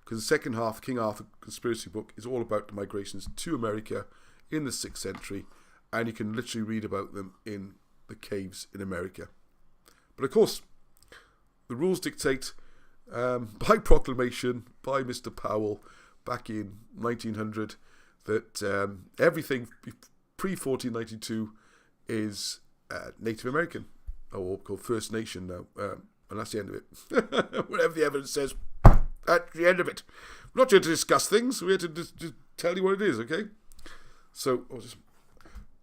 Because the second half, King Arthur conspiracy book, is all about the migrations to America in the 6th century. And you can literally read about them in the caves in America. But of course, the rules dictate by proclamation by Mr. Powell back in 1900 that everything pre-1492 is Native American, or called First Nation now. And that's the end of it. Whatever the evidence says, that's the end of it. We're not here to discuss things. We're here to just tell you what it is, okay? So,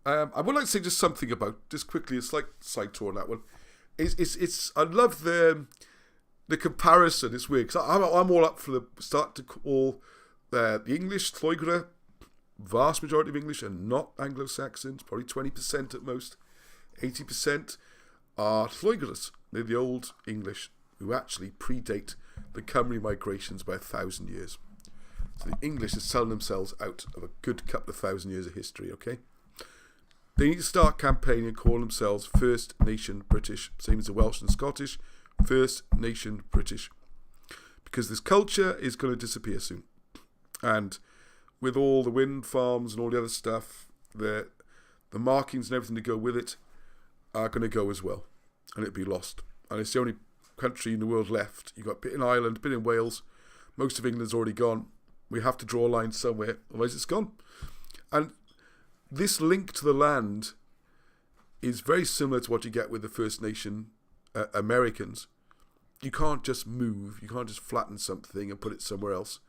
I would like to say just something about, just quickly, it's like side tour on that one. I love the comparison. It's weird, because I'm all up for the start to call the English, Lloegr, vast majority of English, and not Anglo-Saxons, probably 20% at most. 80% are Lloegrers. They're the old English who actually predate the Cymru migrations by 1,000 years. So the English are selling themselves out of a good couple of thousand years of history, okay? They need to start campaigning and call themselves First Nation British, same as the Welsh and Scottish, First Nation British. Because this culture is going to disappear soon. And with all the wind farms and all the other stuff, the markings and everything to go with it are going to go as well. And it'll be lost. And it's the only country in the world left. You've got a bit in Ireland, a bit in Wales. Most of England's already gone. We have to draw a line somewhere, otherwise it's gone. And this link to the land is very similar to what you get with the First Nation Americans. You can't just move. You can't just flatten something and put it somewhere else.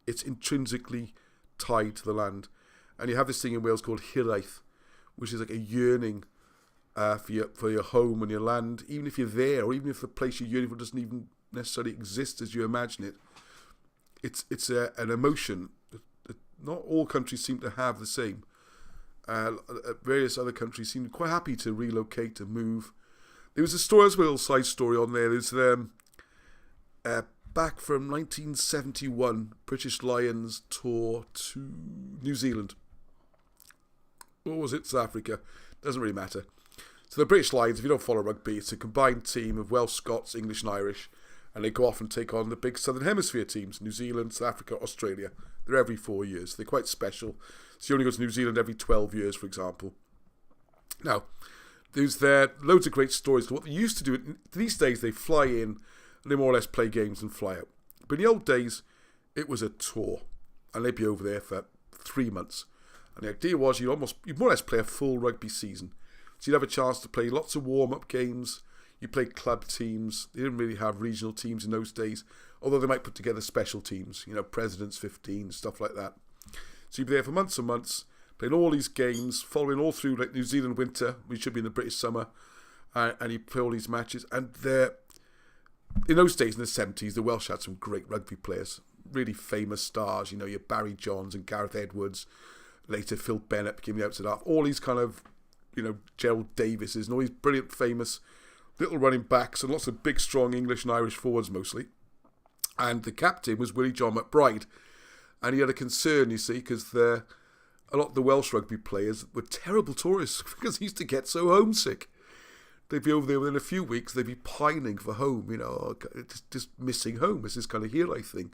It's intrinsically tied to the land. And you have this thing in Wales called hiraeth, which is like a yearning for your home and your land, even if you're there, or even if the place you're yearning for doesn't even necessarily exist as you imagine it. It's an emotion that not all countries seem to have the same. Various other countries seem quite happy to relocate and move. There was a story, as well, a little side story on there. There's back from 1971, British Lions tour to New Zealand. Or was it South Africa? Doesn't really matter. So the British Lions, if you don't follow rugby, it's a combined team of Welsh, Scots, English and Irish. And they go off and take on the big Southern Hemisphere teams, New Zealand, South Africa, Australia. They're every 4 years. They're quite special. So you only go to New Zealand every 12 years, for example. Now, there's loads of great stories. What they used to do, these days they fly in, and they more or less play games and fly out. But in the old days, it was a tour. And they'd be over there for 3 months. And the idea was you'd more or less play a full rugby season. So you'd have a chance to play lots of warm-up games. You played club teams. They didn't really have regional teams in those days, although they might put together special teams, Presidents 15, stuff like that. So you'd be there for months and months, playing all these games, following all through like New Zealand winter, which should be in the British summer, and you play all these matches. And in those days, in the 70s, the Welsh had some great rugby players, really famous stars, your Barry Johns and Gareth Edwards, later Phil Bennett became the outside half, all these kind of, Gerald Davises and all these brilliant, famous little running backs and lots of big, strong English and Irish forwards mostly. And the captain was Willie John McBride. And he had a concern, you see, because a lot of the Welsh rugby players were terrible tourists because he used to get so homesick. They'd be over there within a few weeks, they'd be pining for home, just missing home. It's this kind of hero thing.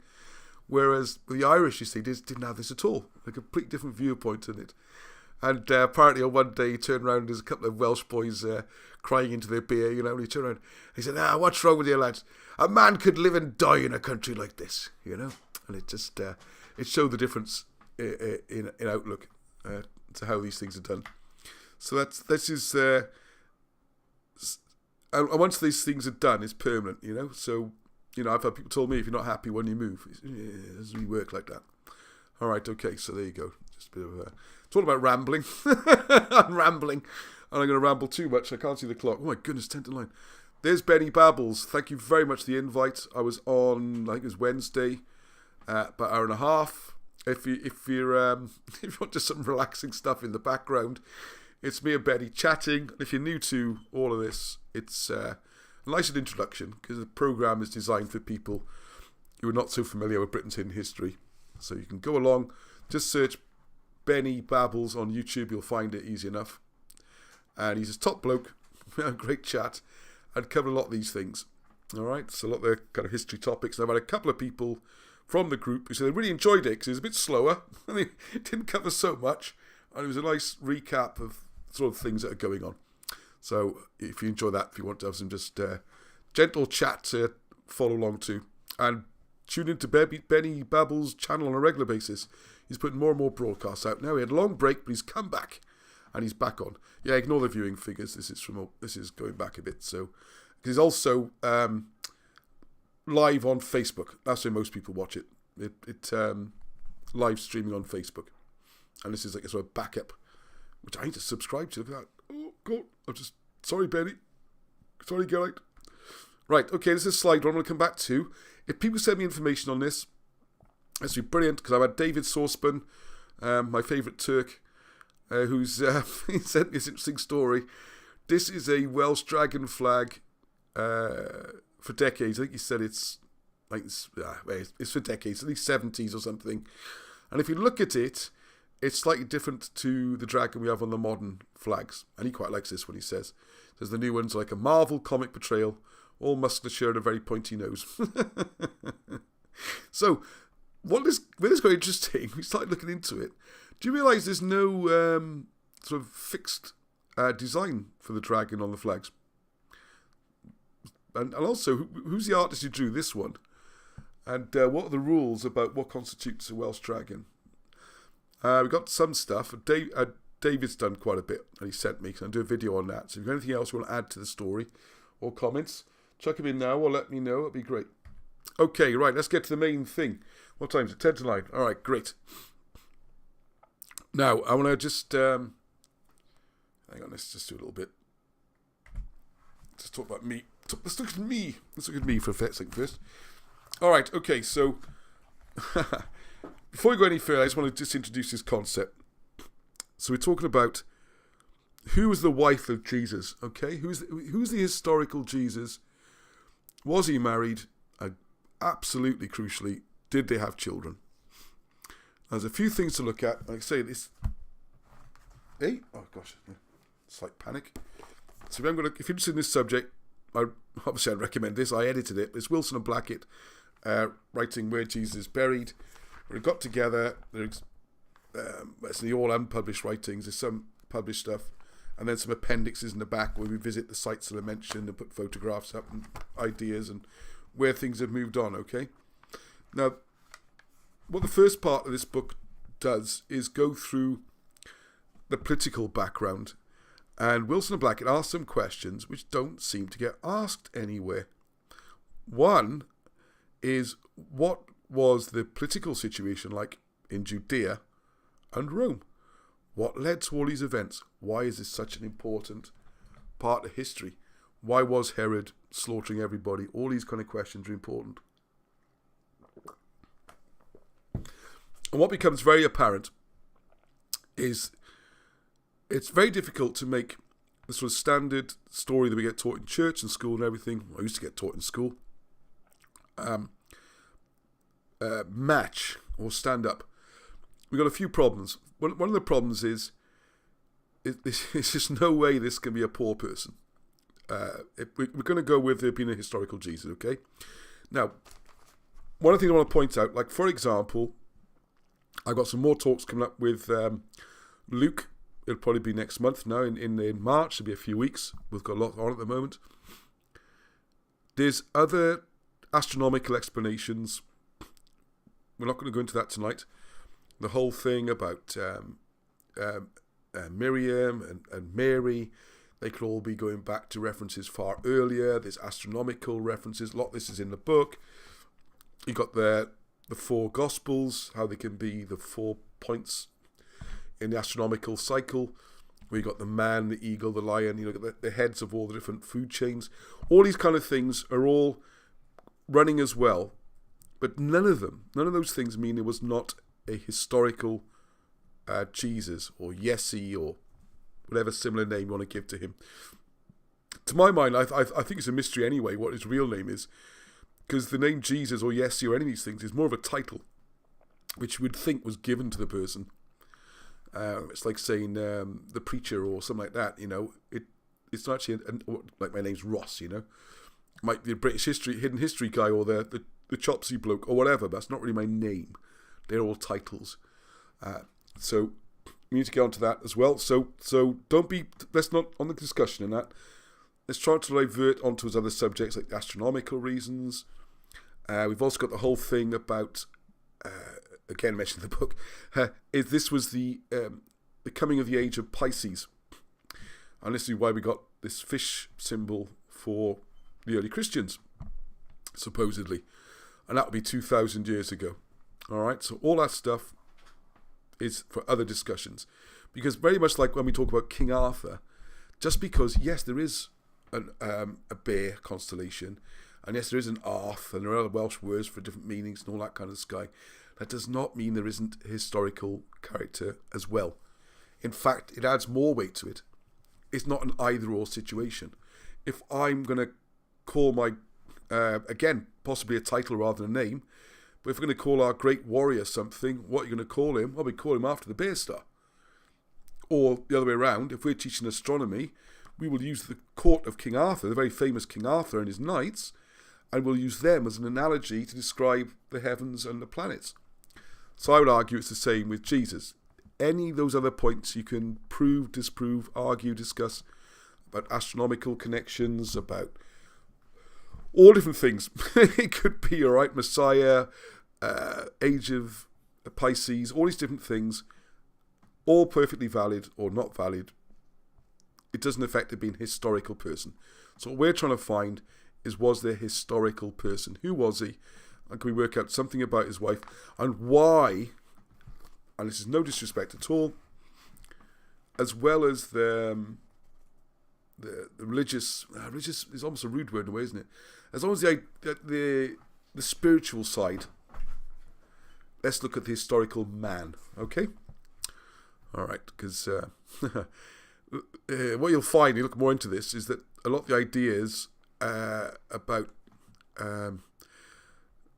Whereas with the Irish, you see, they didn't have this at all. A complete different viewpoint in it. And apparently on one day he turned around, there's a couple of Welsh boys crying into their beer, and he turned around and he said, what's wrong with you lads? A man could live and die in a country like this, And it just, it showed the difference in outlook to how these things are done. So this is, and once these things are done, it's permanent, So I've had people told me if you're not happy when you move, it doesn't really work like that. All right, okay, so there you go. Just a bit of it's all about rambling. I'm rambling, and I'm going to ramble too much. I can't see the clock. Oh my goodness, 10 to 9. There's Benny Babbles. Thank you very much for the invite. I was on, I think it was Wednesday, about an hour and a half. If you want just some relaxing stuff in the background, it's me and Benny chatting. If you're new to all of this, it's a nice introduction because the program is designed for people who are not so familiar with Britain's hidden history. So you can go along, just search Benny Babbles on YouTube. You'll find it easy enough. And he's a top bloke, great chat, and covered a lot of these things. All right, so a lot of the kind of history topics. And I've had a couple of people from the group who said they really enjoyed it because it was a bit slower and it didn't cover so much, and it was a nice recap of sort of things that are going on. So if you enjoy that, if you want to have some just gentle chat to follow along to, and tune into Benny Babbles' channel on a regular basis. He's putting more and more broadcasts out now. He had a long break, but he's come back and he's back on. Yeah, ignore the viewing figures. This is going back a bit. So he's also live on Facebook. That's where most people watch it. It live streaming on Facebook, and this is like a sort of backup, which I need to subscribe to. Look at that. Oh God, sorry, Benny. Sorry, Geralt. Right, okay, this is a slide one I'm going to come back to. If people send me information on this, that's be brilliant, because I've had David Saucepan, my favourite Turk, who's he sent me this interesting story. This is a Welsh dragon flag for decades. I think he said it's for decades, at least 70s or something. And if you look at it, it's slightly different to the dragon we have on the modern flags. And he quite likes this one, he says. The new one's like a Marvel comic portrayal, all musculature and a very pointy nose. So, when this got interesting, we started looking into it. Do you realise there's no sort of fixed design for the dragon on the flags? And also, who's the artist who drew this one? And what are the rules about what constitutes a Welsh dragon? We've got some stuff. David's done quite a bit, and he sent me, because I'll do a video on that. So if you have anything else you want to add to the story or comments, chuck them in now or let me know. It'd be great. Okay, right, let's get to the main thing. What time is it? 10 to 9. All right, great. Now, I want to just... hang on, let's just do a little bit. Let's talk about me. Let's look at me. Let's look at me for a second first. All right, okay, so... before we go any further, I just want to just introduce this concept. So we're talking about who was the wife of Jesus, okay? Who's the historical Jesus? Was he married? Absolutely crucially, did they have children? There's a few things to look at. Like I say, this... Hey? Oh, gosh. Yeah. Slight panic. So if you're interested in this subject, I'd recommend this. I edited it. It's Wilson and Blackett writing Where Jesus is Buried. We got together. It's the all unpublished writings. There's some published stuff, and then some appendixes in the back where we visit the sites that I mentioned and put photographs up and ideas and where things have moved on. Okay. Now, what the first part of this book does is go through the political background, and Wilson and Blackett ask some questions which don't seem to get asked anywhere. One is, what was the political situation like in Judea and Rome? What led to all these events? Why is this such an important part of history? Why was Herod slaughtering everybody? All these kind of questions are important. And what becomes very apparent is it's very difficult to make the sort of standard story that we get taught in church and school and everything. I used to get taught in school. Match or stand up. We've got a few problems. One of the problems is there's just no way this can be a poor person. We're going to go with there being a historical Jesus, okay? Now, one of the things I want to point out, like for example, I've got some more talks coming up with Luke. It'll probably be next month now, in March. It'll be a few weeks. We've got a lot on at the moment. There's other astronomical explanations. We're not going to go into that tonight. The whole thing about Miriam and Mary. They could all be going back to references far earlier. There's astronomical references. A lot of this is in the book. You've got the 4 Gospels, how they can be the 4 points in the astronomical cycle. Where you've got the man, the eagle, the lion, the heads of all the different food chains. All these kind of things are all running as well. But none of those things mean it was not a historical Jesus or Yesi or whatever similar name you want to give to him. To my mind, I think it's a mystery anyway what his real name is, because the name Jesus or Yesi or any of these things is more of a title, which you would think was given to the person. It's like saying the preacher or something like that. It's not actually like my name's Ross. Might be a British hidden history guy or the Chopsy bloke or whatever. But that's not really my name. They're all titles. So we need to get onto that as well. So let's not on the discussion in that. Let's try to divert onto his other subjects like astronomical reasons. We've also got the whole thing about, again mentioned in the book, this was the coming of the age of Pisces. And this is why we got this fish symbol for the early Christians, supposedly. And that would be 2,000 years ago. All right, so all that stuff is for other discussions. Because very much like when we talk about King Arthur, just because, yes, there is a bear constellation, and yes, there is an Arth, and there are other Welsh words for different meanings and all that kind of sky, that does not mean there isn't a historical character as well. In fact, it adds more weight to it. It's not an either-or situation. If I'm going to call my, again, possibly a title rather than a name, but if we're going to call our great warrior something, what are you going to call him? Well, we call him after the bear star. Or the other way around, if we're teaching astronomy, we will use the court of King Arthur, the very famous King Arthur and his knights, and we'll use them as an analogy to describe the heavens and the planets. So I would argue it's the same with Jesus. Any of those other points you can prove, disprove, argue, discuss about astronomical connections, about all different things. It could be, all right, Messiah, age of Pisces, all these different things, all perfectly valid or not valid. It doesn't affect it being a historical person. So what we're trying to find is, was there a historical person? Who was he? And can we work out something about his wife and why, and this is no disrespect at all, as well as the religious is almost a rude word in a way, isn't it? As long as the spiritual side, let's look at the historical man, okay? All right, because what you'll find, you look more into this, is that a lot of the ideas about,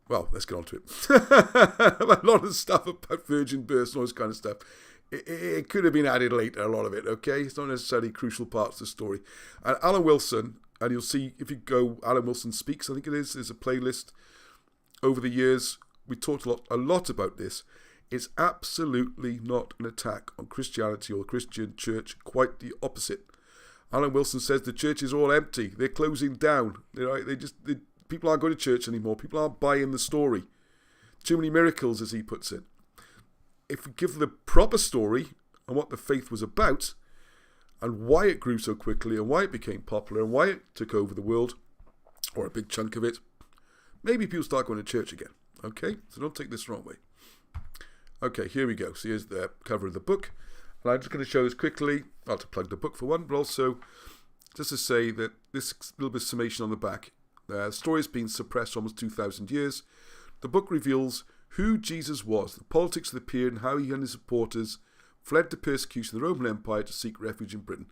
well, let's get on to it. A lot of stuff about virgin births and all this kind of stuff, it could have been added later, a lot of it, okay? It's not necessarily crucial parts of the story. And Alan Wilson, and you'll see, if you go, Alan Wilson Speaks, I think it is, there's a playlist. Over the years, we talked a lot about this. It's absolutely not an attack on Christianity or the Christian church, quite the opposite. Alan Wilson says the church is all empty. They're closing down. People aren't going to church anymore. People aren't buying the story. Too many miracles, as he puts it. If we give the proper story on what the faith was about and why it grew so quickly and why it became popular and why it took over the world, or a big chunk of it, maybe people start going to church again. Okay? So don't take this the wrong way. Okay, here we go. So here's the cover of the book. And I'm just going to show this quickly, not to plug the book for one, but also just to say that this little bit of summation on the back. The story has been suppressed for almost 2,000 years. The book reveals who Jesus was, the politics of the period, and how he and his supporters fled the persecution of the Roman Empire to seek refuge in Britain.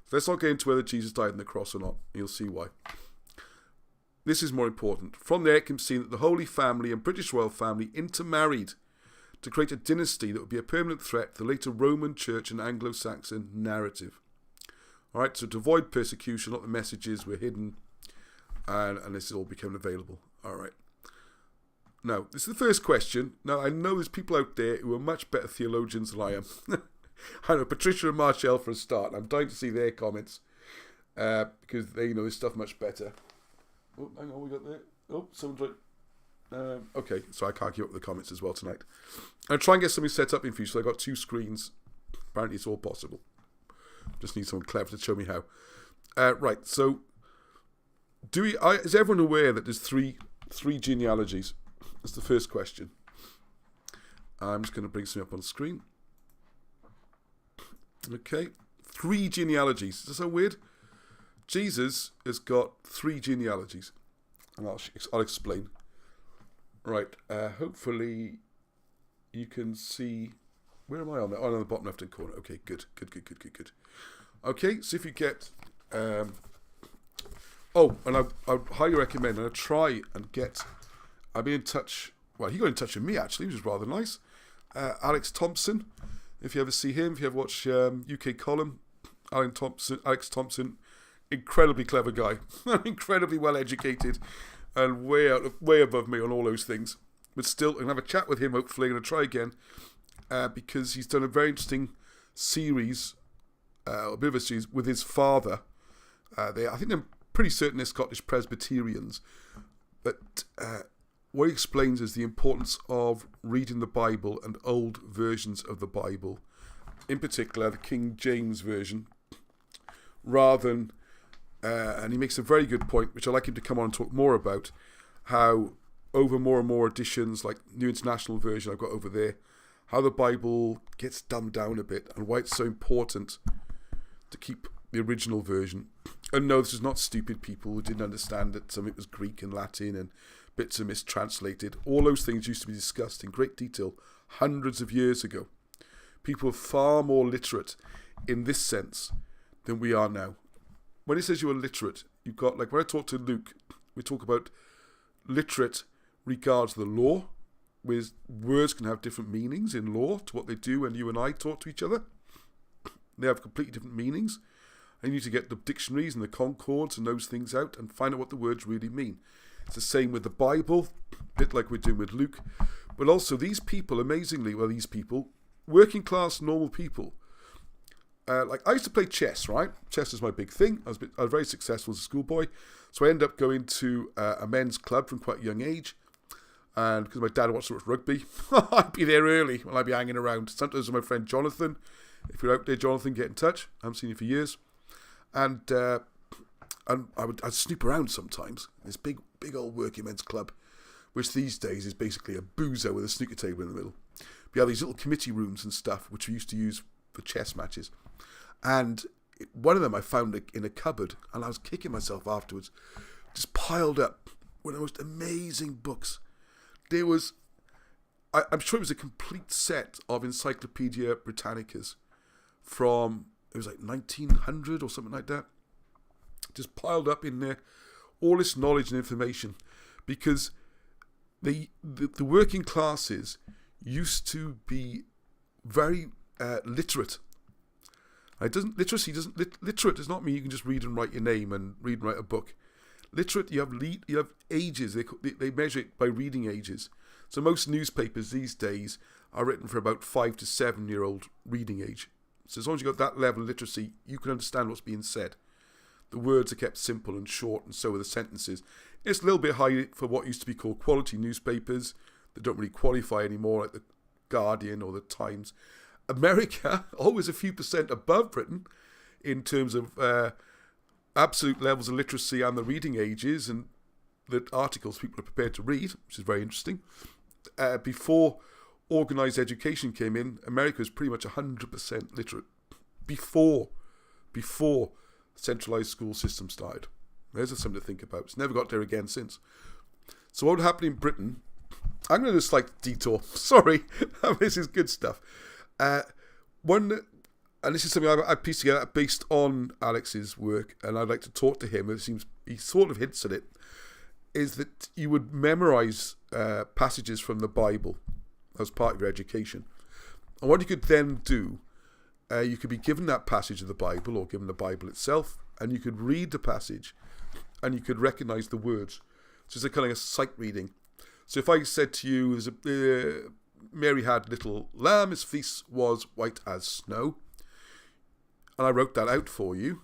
So let's not get into whether Jesus died on the cross or not. You'll see why. This is more important. From there it can be seen that the Holy Family and British royal family intermarried to create a dynasty that would be a permanent threat to the later Roman Church and Anglo-Saxon narrative. Alright, so to avoid persecution, a lot of the messages were hidden, and this all became available. Alright. Now, this is the first question. Now, I know there's people out there who are much better theologians than I am. I know Patricia and Marshall for a start. I'm dying to see their comments, because they know this stuff much better. Oh, hang on, we got there. Oh, someone's right. Okay, so I can't keep up with the comments as well tonight. I'll try and get something set up in future. So I've got 2 screens. Apparently it's all possible. Just need someone clever to show me how. Right, so is everyone aware that there's three genealogies? That's the first question. I'm just going to bring some up on the screen. Okay, 3 genealogies. Is that so weird? Jesus has got 3 genealogies, and I'll explain. Right, hopefully you can see. Where am I on there? Oh, on the bottom left-hand corner. Okay, good. Okay, so if you get... and I highly recommend, and I try and get... I'll be in touch... Well, he got in touch with me, actually, which is rather nice. Alex Thompson, if you ever see him, if you ever watch UK Column, Alex Thompson, incredibly clever guy, incredibly well-educated, and way above me on all those things. But still, I'm going to have a chat with him, hopefully. I'm going to try again, because he's done a very interesting series, a bit of a series, with his father. I think they're pretty certain they're Scottish Presbyterians, but what he explains is the importance of reading the Bible and old versions of the Bible, in particular the King James Version, rather than, and he makes a very good point, which I'd like him to come on and talk more about, how over more and more editions, like New International Version I've got over there, how the Bible gets dumbed down a bit and why it's so important to keep the original version. And no, this is not stupid people who didn't understand that some of it was Greek and Latin and bits are mistranslated. All those things used to be discussed in great detail hundreds of years ago. People were far more literate in this sense than we are now. When he says you're literate, you've got, like when I talk to Luke, we talk about literate regards the law, where words can have different meanings in law to what they do when you and I talk to each other. They have completely different meanings. And you need to get the dictionaries and the concords and those things out and find out what the words really mean. It's the same with the Bible, a bit like we're doing with Luke. But also these people, amazingly, working class, normal people. Like I used to play chess, right? Chess is my big thing. I was very successful as a schoolboy. So I ended up going to a men's club from quite a young age. And because my dad watched so much rugby, I'd be there early when I'd be hanging around. Sometimes with my friend Jonathan. If you're out there, Jonathan, get in touch. I haven't seen you for years. And I'd snoop around sometimes. This big old working men's club, which these days is basically a boozer with a snooker table in the middle. We had these little committee rooms and stuff, which we used to use for chess matches. And one of them I found in a cupboard, and I was kicking myself afterwards, just piled up with the most amazing books. There was, I'm sure it was a complete set of Encyclopedia Britannicas from, it was like 1900 or something like that. Just piled up in there, all this knowledge and information, because the working classes used to be very literate. Literate does not mean you can just read and write your name and read and write a book. Literate, you have ages. They measure it by reading ages. So most newspapers these days are written for about 5 to 7 year old reading age. So as long as you've got that level of literacy, you can understand what's being said. The words are kept simple and short, and so are the sentences. It's a little bit high for what used to be called quality newspapers that don't really qualify anymore, like the Guardian or the Times. America, always a few percent above Britain in terms of absolute levels of literacy and the reading ages and the articles people are prepared to read, which is very interesting. Before organised education came in, America was pretty much 100% literate. Before centralised school system started. There's something to think about. It's never got there again since. So what happened in Britain, I'm going to do a slight detour. Sorry, this is good stuff. And this is something I pieced together based on Alex's work, and I'd like to talk to him. It seems he sort of hints at it, is that you would memorise passages from the Bible as part of your education. And what you could then do, you could be given that passage of the Bible or given the Bible itself, and you could read the passage and you could recognise the words. So it's a kind of a sight reading. So if I said to you, Mary had little lamb, his fleece was white as snow, and I wrote that out for you,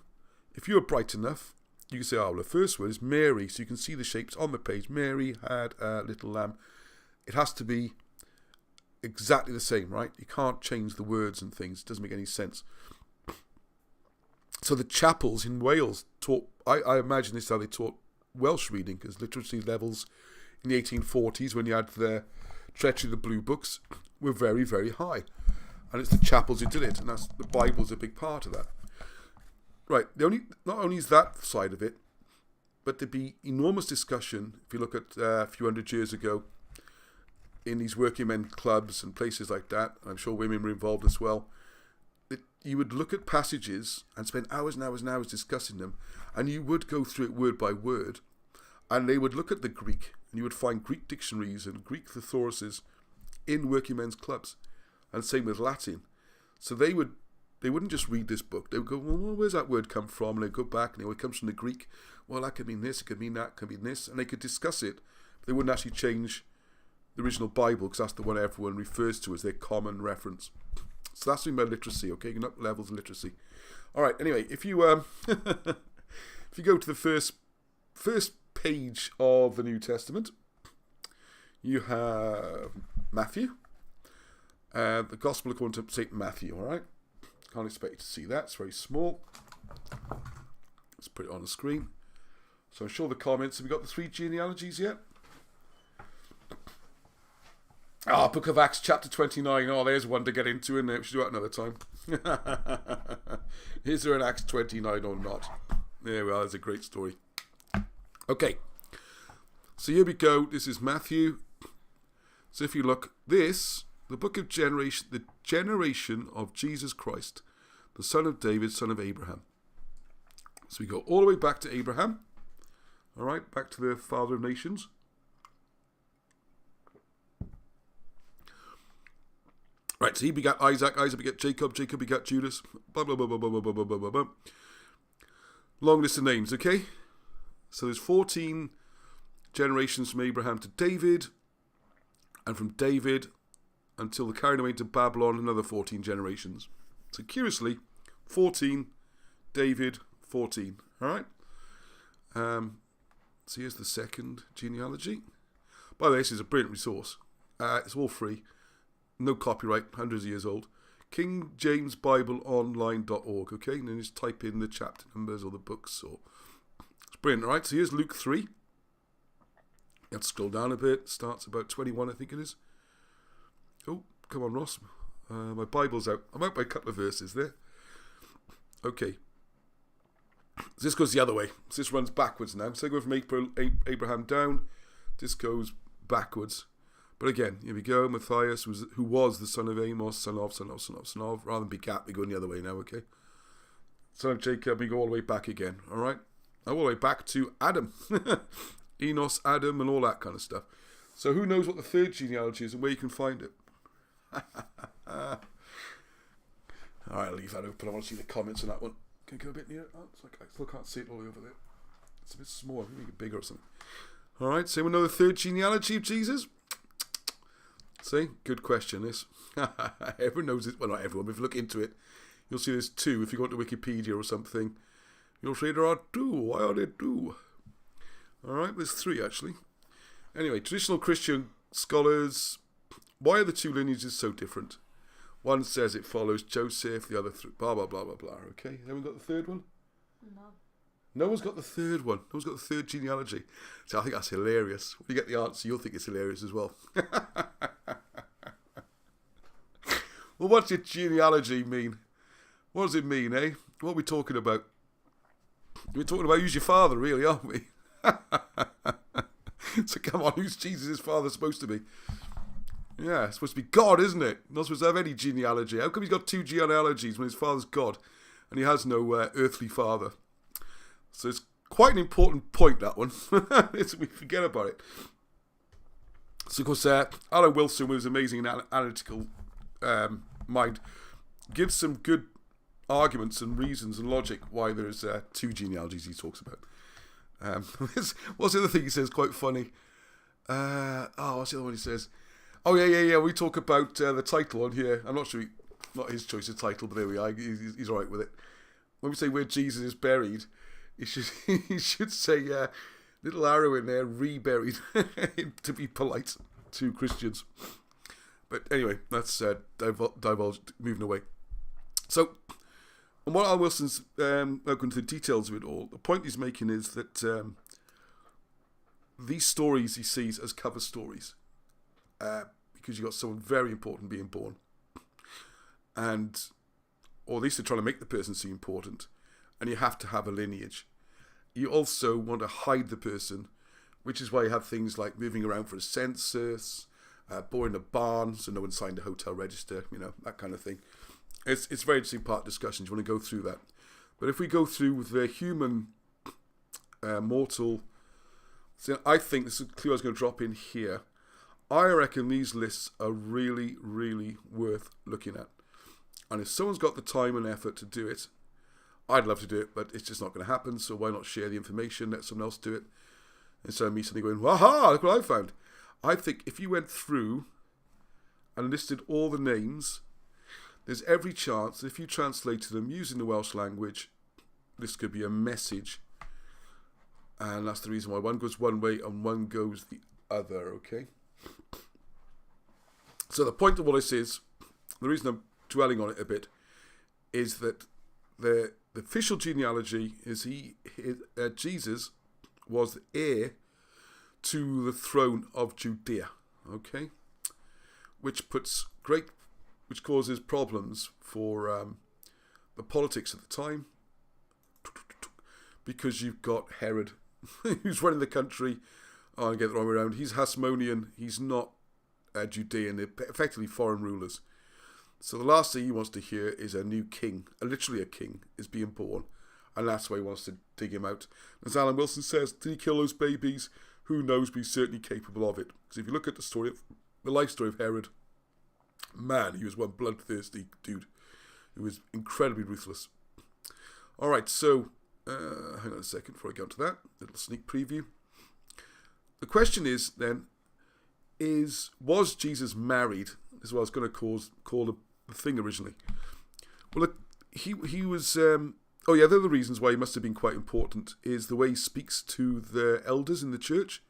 if you were bright enough, you can say, oh, well, the first word is Mary, so you can see the shapes on the page. Mary had a little lamb. It has to be exactly the same, right? You can't change the words and things. It doesn't make any sense. So the chapels in Wales taught, I imagine this is how they taught Welsh reading, because literacy levels in the 1840s, when you had the Treachery of the Blue Books, were very, very high. And it's the chapels who did it, and that's the Bible's a big part of that. Right, not only is that side of it, but there'd be enormous discussion, if you look at a few hundred years ago, in these working men clubs and places like that. I'm sure women were involved as well. That you would look at passages and spend hours and hours and hours discussing them, and you would go through it word by word, and they would look at the Greek, and you would find Greek dictionaries and Greek thesauruses in working men's clubs, and same with Latin. So they wouldn't just read this book. They would go, well, where's that word come from? And they'd go back, and it comes from the Greek. Well, that could mean this, it could mean that, it could mean this. And they could discuss it. But they wouldn't actually change the original Bible, because that's the one everyone refers to as their common reference. So that's about literacy, okay? You're up levels of literacy. All right, anyway, if you if you go to the first page of the New Testament, you have Matthew. The Gospel according to St. Matthew, all right? Can't expect you to see that. It's very small. Let's put it on the screen. So I'm sure the comments. Have we got the 3 genealogies yet? Book of Acts, chapter 29. Oh, there's one to get into, isn't it? We should do that another time. Is there an Acts 29 or not? There we are. There's a great story. Okay. So here we go. This is Matthew. So if you look, the book of generation, the generation of Jesus Christ, the son of David, son of Abraham. So we go all the way back to Abraham. All right, back to the father of nations. Right, so he begat Isaac, Isaac begat Jacob, Jacob begat Judas, blah, blah, blah, blah, blah, blah, blah, blah, blah, blah. Long list of names, okay? So there's 14 generations from Abraham to David, and from David until they're carried away to Babylon, another 14 generations. So curiously, 14, David, 14, all right? So here's the second genealogy. By the way, this is a brilliant resource. It's all free. No copyright, hundreds of years old. KingJamesBibleOnline.org, okay? And then just type in the chapter numbers or the books. It's brilliant, all right? So here's Luke 3. You have to scroll down a bit. Starts about 21, I think it is. Oh, come on, Ross. My Bible's out. I'm out by a couple of verses there. Okay. So this goes the other way. So this runs backwards now. So I go from Abraham down. This goes backwards. But again, here we go. Matthias, who was the son of Amos, son of. Rather than begat, we go the other way now, okay? Son of Jacob, we go all the way back again, all right? All the way back to Adam. Enos, Adam, and all that kind of stuff. So who knows what the third genealogy is and where you can find it? All right, I'll leave that open. I want to see the comments on that one. Can you go a bit nearer? Oh, it's like I still can't see it all the way over there. It's a bit small. I think make it bigger or something. All right, so we know the third genealogy of Jesus. See, good question, this. Everyone knows it. Well, not everyone, but if you look into it, you'll see there's 2. If you go to Wikipedia or something, you'll see there are 2. Why are there 2? All right, there's 3, actually. Anyway, traditional Christian scholars, why are the 2 lineages so different? One says it follows Joseph, the other blah, blah, blah, blah, blah. Okay, anyone got the third one? No. No one's got the third one. No one's got the third genealogy. So I think that's hilarious. When you get the answer, you'll think it's hilarious as well. Well, what's your genealogy mean? What does it mean, eh? What are we talking about? We're talking about who's your father, really, aren't we? So come on, who's Jesus' father supposed to be? Yeah, it's supposed to be God, isn't it? Not supposed to have any genealogy. How come he's got 2 genealogies when his father's God and he has no earthly father? So it's quite an important point, that one. We forget about it. So, of course, Alan Wilson, with his amazing analytical mind, gives some good arguments and reasons and logic why there's 2 genealogies he talks about. What's the other thing he says? Quite funny. What's the other one he says? Oh, yeah. We talk about the title on here. I'm not sure, not his choice of title, but there we are. He's all right with it. When we say where Jesus is buried, he should say little arrow in there, reburied, to be polite to Christians. But anyway, that's divulged, moving away. So, And what Al Wilson's not going into the details of it all, the point he's making is that these stories he sees as cover stories because you've got someone very important being born, and or at least they're trying to make the person seem important, and you have to have a lineage. You also want to hide the person, which is why you have things like moving around for a census, born in a barn so no one signed a hotel register, that kind of thing. It's a very interesting part of discussions. You want to go through that. But if we go through the human, mortal, so I think this is a clue I was going to drop in here. I reckon these lists are really, really worth looking at. And if someone's got the time and effort to do it, I'd love to do it, but it's just not going to happen. So why not share the information, let someone else do it, instead of me suddenly going, aha, look what I found. I think if you went through and listed all the names, there's every chance that if you translated them using the Welsh language, this could be a message. And that's the reason why one goes one way and one goes the other, okay? So the point of all this is, the reason I'm dwelling on it a bit, is that the official genealogy is Jesus was the heir to the throne of Judea, okay? Which causes problems for the politics at the time, because you've got Herod, who's running the country. I get it wrong around. He's Hasmonean. He's not Judean. They're effectively foreign rulers. So the last thing he wants to hear is a new king, literally a king, is being born. And that's why he wants to dig him out. As Alan Wilson says, did he kill those babies? Who knows, but he's certainly capable of it. Because if you look at the life story of Herod, man, he was one bloodthirsty dude who was incredibly ruthless. All right, so hang on a second before I get on to that. Little sneak preview. The question is then, was Jesus married? This is what I was going to call the thing originally. Well, he was... the other reasons why he must have been quite important is the way he speaks to the elders in the church.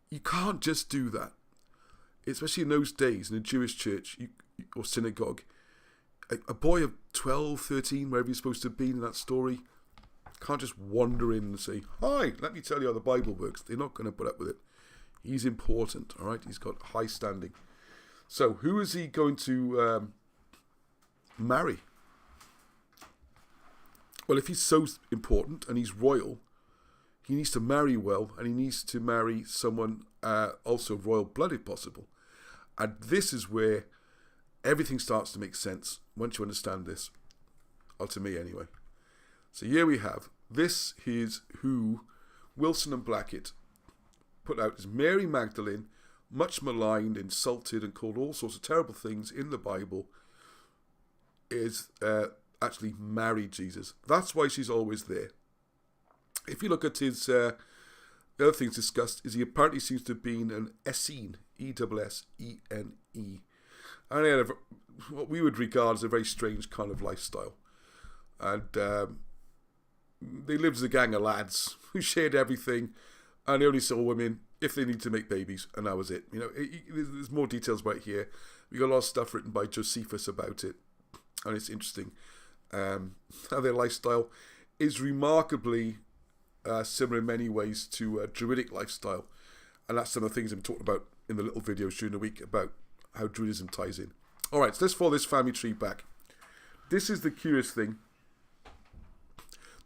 You can't just do that. Especially in those days, in a Jewish church or synagogue. A boy of 12, 13, wherever you're supposed to be in that story, can't just wander in and say, hi, let me tell you how the Bible works. They're not going to put up with it. He's important, all right? He's got high standing. So, who is he going to marry? Well, if he's so important and he's royal, he needs to marry well, and he needs to marry someone also royal blood if possible. And this is where everything starts to make sense once you understand this. Or to me, anyway. So here we have, this is who Wilson and Blackett put out as Mary Magdalene, much maligned, insulted, and called all sorts of terrible things in the Bible, is actually married Jesus. That's why she's always there. If you look at his, the other things discussed, is he apparently seems to have been an Essene, E-S-S-E-N-E. And he had what we would regard as a very strange kind of lifestyle. And they lived as a gang of lads who shared everything, and they only saw women if they need to make babies, and that was it. There's more details about it here. We got a lot of stuff written by Josephus about it, and it's interesting how their lifestyle is remarkably similar in many ways to a Druidic lifestyle, and that's some of the things I'm talking about in the little videos during the week about how Druidism ties in. All right, so let's follow this family tree back. This is the curious thing.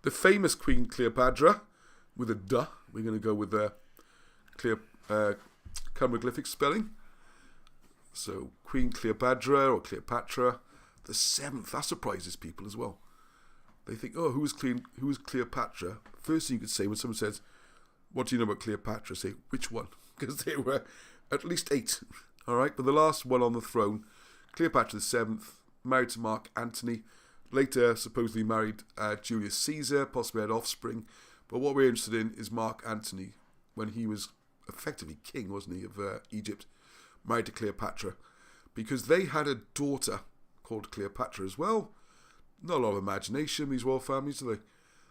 The famous Queen Cleopatra, with a duh. We're going to go with the Cumberglyphic spelling. So Queen Cleopatra or Cleopatra, the 7th. That surprises people as well. They think, who was Cleopatra? First thing you could say when someone says, what do you know about Cleopatra? Say, which one? Because there were at least 8. All right, but the last one on the throne, Cleopatra the 7th, married to Mark Antony, later supposedly married Julius Caesar, possibly had offspring. But what we're interested in is Mark Antony, when he was effectively king, wasn't he, of Egypt, married to Cleopatra, because they had a daughter called Cleopatra as well. Not a lot of imagination, these royal families, do they?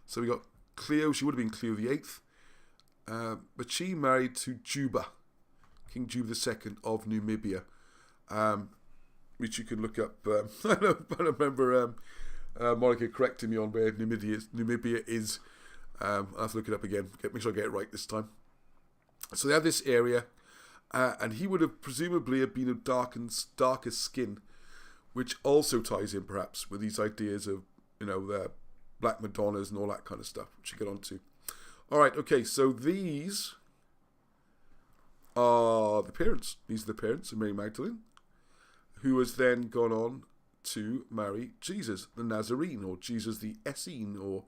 So we got Cleo, she would have been Cleo the 8th, but she married to Juba, King Juba II of Namibia, which you can look up. I don't remember Monica correcting me on where Namibia is. I'll have to look it up again. Make sure I get it right this time. So they have this area, and he would have presumably have been of darker skin, which also ties in perhaps with these ideas of, the Black Madonnas and all that kind of stuff, which you get onto. All right, okay, so these are the parents. These are the parents of Mary Magdalene, who has then gone on to marry Jesus, the Nazarene, or Jesus the Essene, or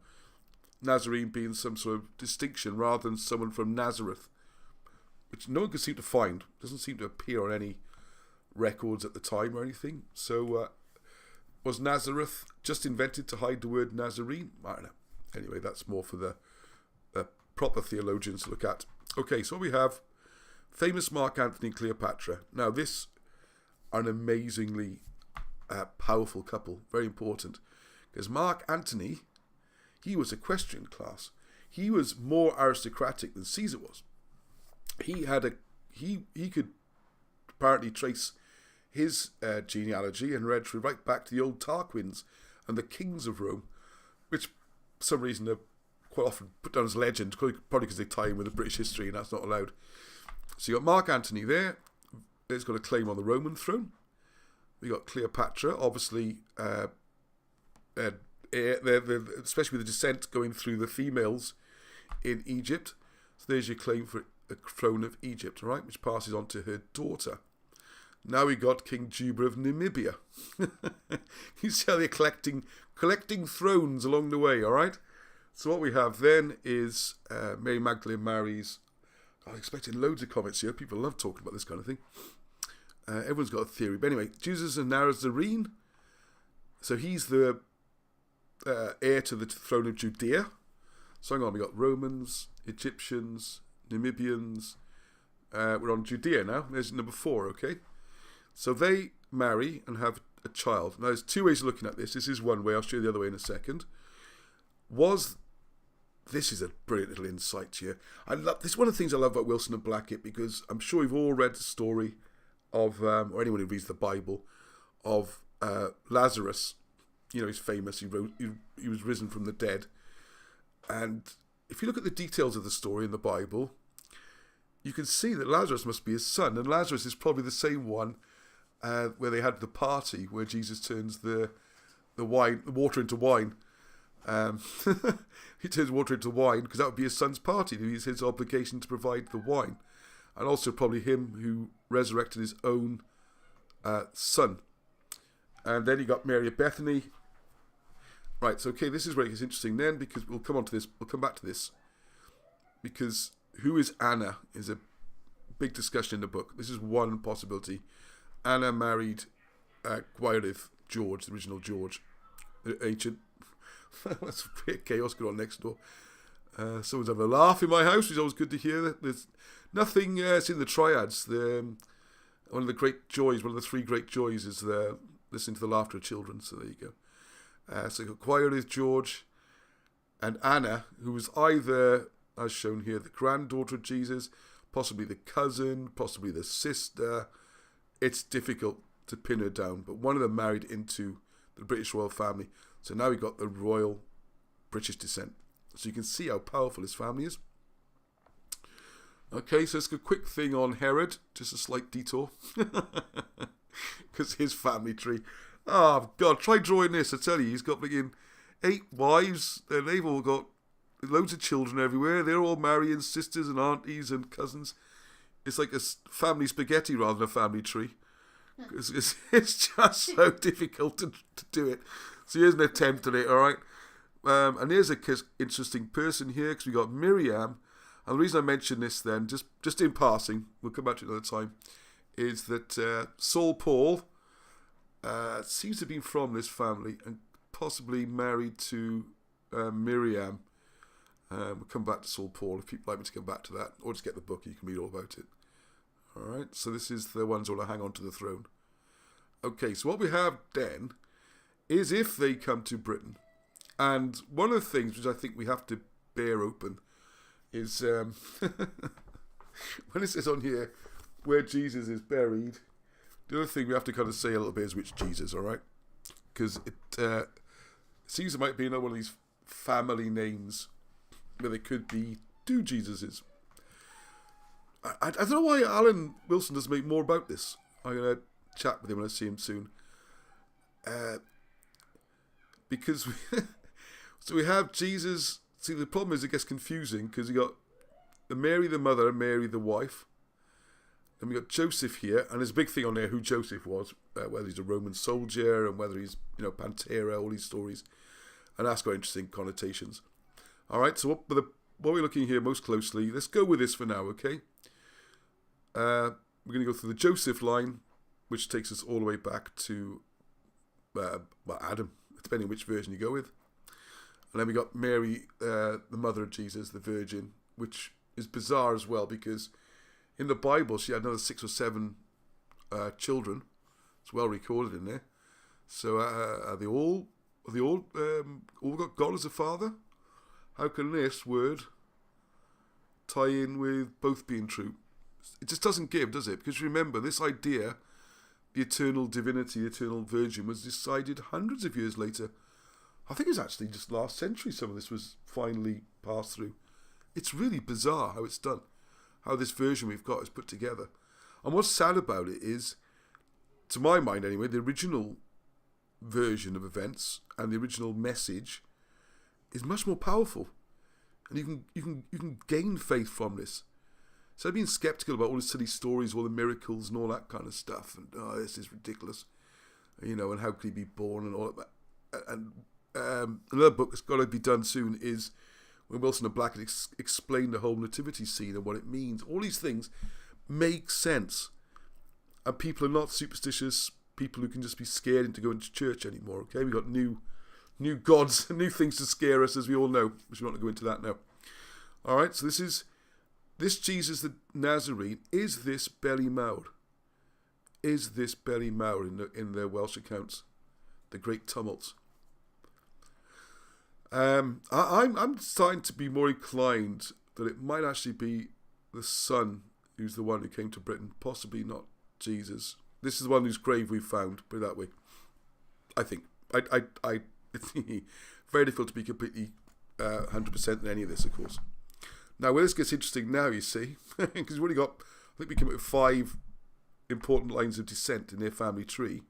Nazarene being some sort of distinction rather than someone from Nazareth, which no one could seem to find. Doesn't seem to appear on any records at the time or anything. So was Nazareth just invented to hide the word Nazarene? I don't know. Anyway, that's more for the proper theologians to look at. Okay, so we have famous Mark Antony and Cleopatra. Now, this are an amazingly powerful couple, very important, because Mark Antony, he was equestrian class. He was more aristocratic than Caesar was. He could apparently trace his genealogy and hereditary right back to the old Tarquins and the kings of Rome, which for some reason are quite often put down as legend, probably because they tie in with the British history and that's not allowed. So you got Mark Antony there. He's got a claim on the Roman throne. We got Cleopatra, obviously, especially with the descent going through the females in Egypt. So there's your claim for the throne of Egypt, all right, which passes on to her daughter. Now we got King Juba of Namibia. You see how they're collecting thrones along the way, all right? So what we have then is Mary Magdalene marries. I'm expecting loads of comments here. People love talking about this kind of thing. Everyone's got a theory. But anyway, Jesus and Nazarene. So he's the heir to the throne of Judea. So hang on, we got Romans, Egyptians, Namibians. We're on Judea now. There's number 4, okay? So they marry and have a child. Now there's 2 ways of looking at this. This is one way. I'll show you the other way in a second. This is a brilliant little insight here. This is one of the things I love about Wilson and Blackett, because I'm sure you've all read the story of, or anyone who reads the Bible, of Lazarus. He's famous. He was risen from the dead. And if you look at the details of the story in the Bible, you can see that Lazarus must be his son. And Lazarus is probably the same one where they had the party where Jesus turns the water into wine. He turns water into wine because that would be his son's party. It was his obligation to provide the wine. And also probably him who resurrected his own son. And then you got Mary of Bethany. Right, so okay, this is where it gets interesting then, because we'll come back to this. Because who is Anna is a big discussion in the book. This is one possibility. Anna married Gwairedd George, the original George, the ancient. That's great chaos going on next door. Someone's having a laugh in my house, which is always good to hear. There's nothing, it's in the triads. One of the great joys, one of the 3 great joys is listening to the laughter of children. So there you go. So you've got Gwairedd George and Anna, who was either, as shown here, the granddaughter of Jesus, possibly the cousin, possibly the sister. It's difficult to pin her down, but one of them married into the British royal family. So now we've got the royal British descent. So you can see how powerful his family is. Okay, so it's a quick thing on Herod. Just a slight detour. Because his family tree. Oh, God, try drawing this. I tell you, he's got 8 wives. And they've all got loads of children everywhere. They're all marrying sisters and aunties and cousins. It's like a family spaghetti rather than a family tree. It's just so difficult to do it. So here's an attempt at it, all right? And here's an interesting person here, because we got Miriam. And the reason I mention this then, just in passing, we'll come back to it another time, is that Saul Paul seems to have been from this family and possibly married to Miriam. We'll come back to Saul Paul if people like me to come back to that, or just get the book, you can read all about it. All right, so this is the ones who want to hang on to the throne. Okay, so what we have then is if they come to Britain. And one of the things which I think we have to bear open is when it says on here where Jesus is buried, the other thing we have to kind of say a little bit is which Jesus, all right? Because It seems it might be another one of these family names where they could be two Jesuses. I don't know why Alan Wilson doesn't make more about this. I'm going to chat with him when I see him soon. Because we have Jesus. See, the problem is it gets confusing because you got Mary the mother and Mary the wife. And we got Joseph here, and there's a big thing on there who Joseph was, whether he's a Roman soldier and whether he's, Pantera, all these stories. And that's got interesting connotations. All right, so what we're looking here most closely, let's go with this for now, okay? We're going to go through the Joseph line, which takes us all the way back to Adam, depending on which version you go with. And then we got Mary, the mother of Jesus, the Virgin, which is bizarre as well because in the Bible she had another 6 or 7 children. It's well recorded in there. So are they all got God as a father? How can this word tie in with both being true? It just doesn't give, does it? Because remember, this idea, the eternal divinity, the eternal virgin, was decided hundreds of years later. I think it was actually just last century some of this was finally passed through. It's really bizarre how it's done, how this version we've got is put together. And what's sad about it is, to my mind anyway, the original version of events and the original message is much more powerful. And you can gain faith from this. So I've been skeptical about all the silly stories, all the miracles and all that kind of stuff. And, this is ridiculous. And how could he be born and all of that. And another book that's got to be done soon is when Wilson and Blackett explain the whole nativity scene and what it means. All these things make sense. And people are not superstitious people who can just be scared into going to church anymore, okay? We've got new gods, new things to scare us, as we all know. Which we're not going to go into that now. All right, so this Jesus the Nazarene, is this Belly Mawr? Is this Belly Mawr in the Welsh accounts? The great tumults. I'm starting to be more inclined that it might actually be the son who's the one who came to Britain, possibly not Jesus. This is the one whose grave we found, put it that way. I think. It's very difficult to be completely 100% in any of this, of course. Now, where this gets interesting now, you see, because we've already got, I think we came up with 5 important lines of descent in their family tree,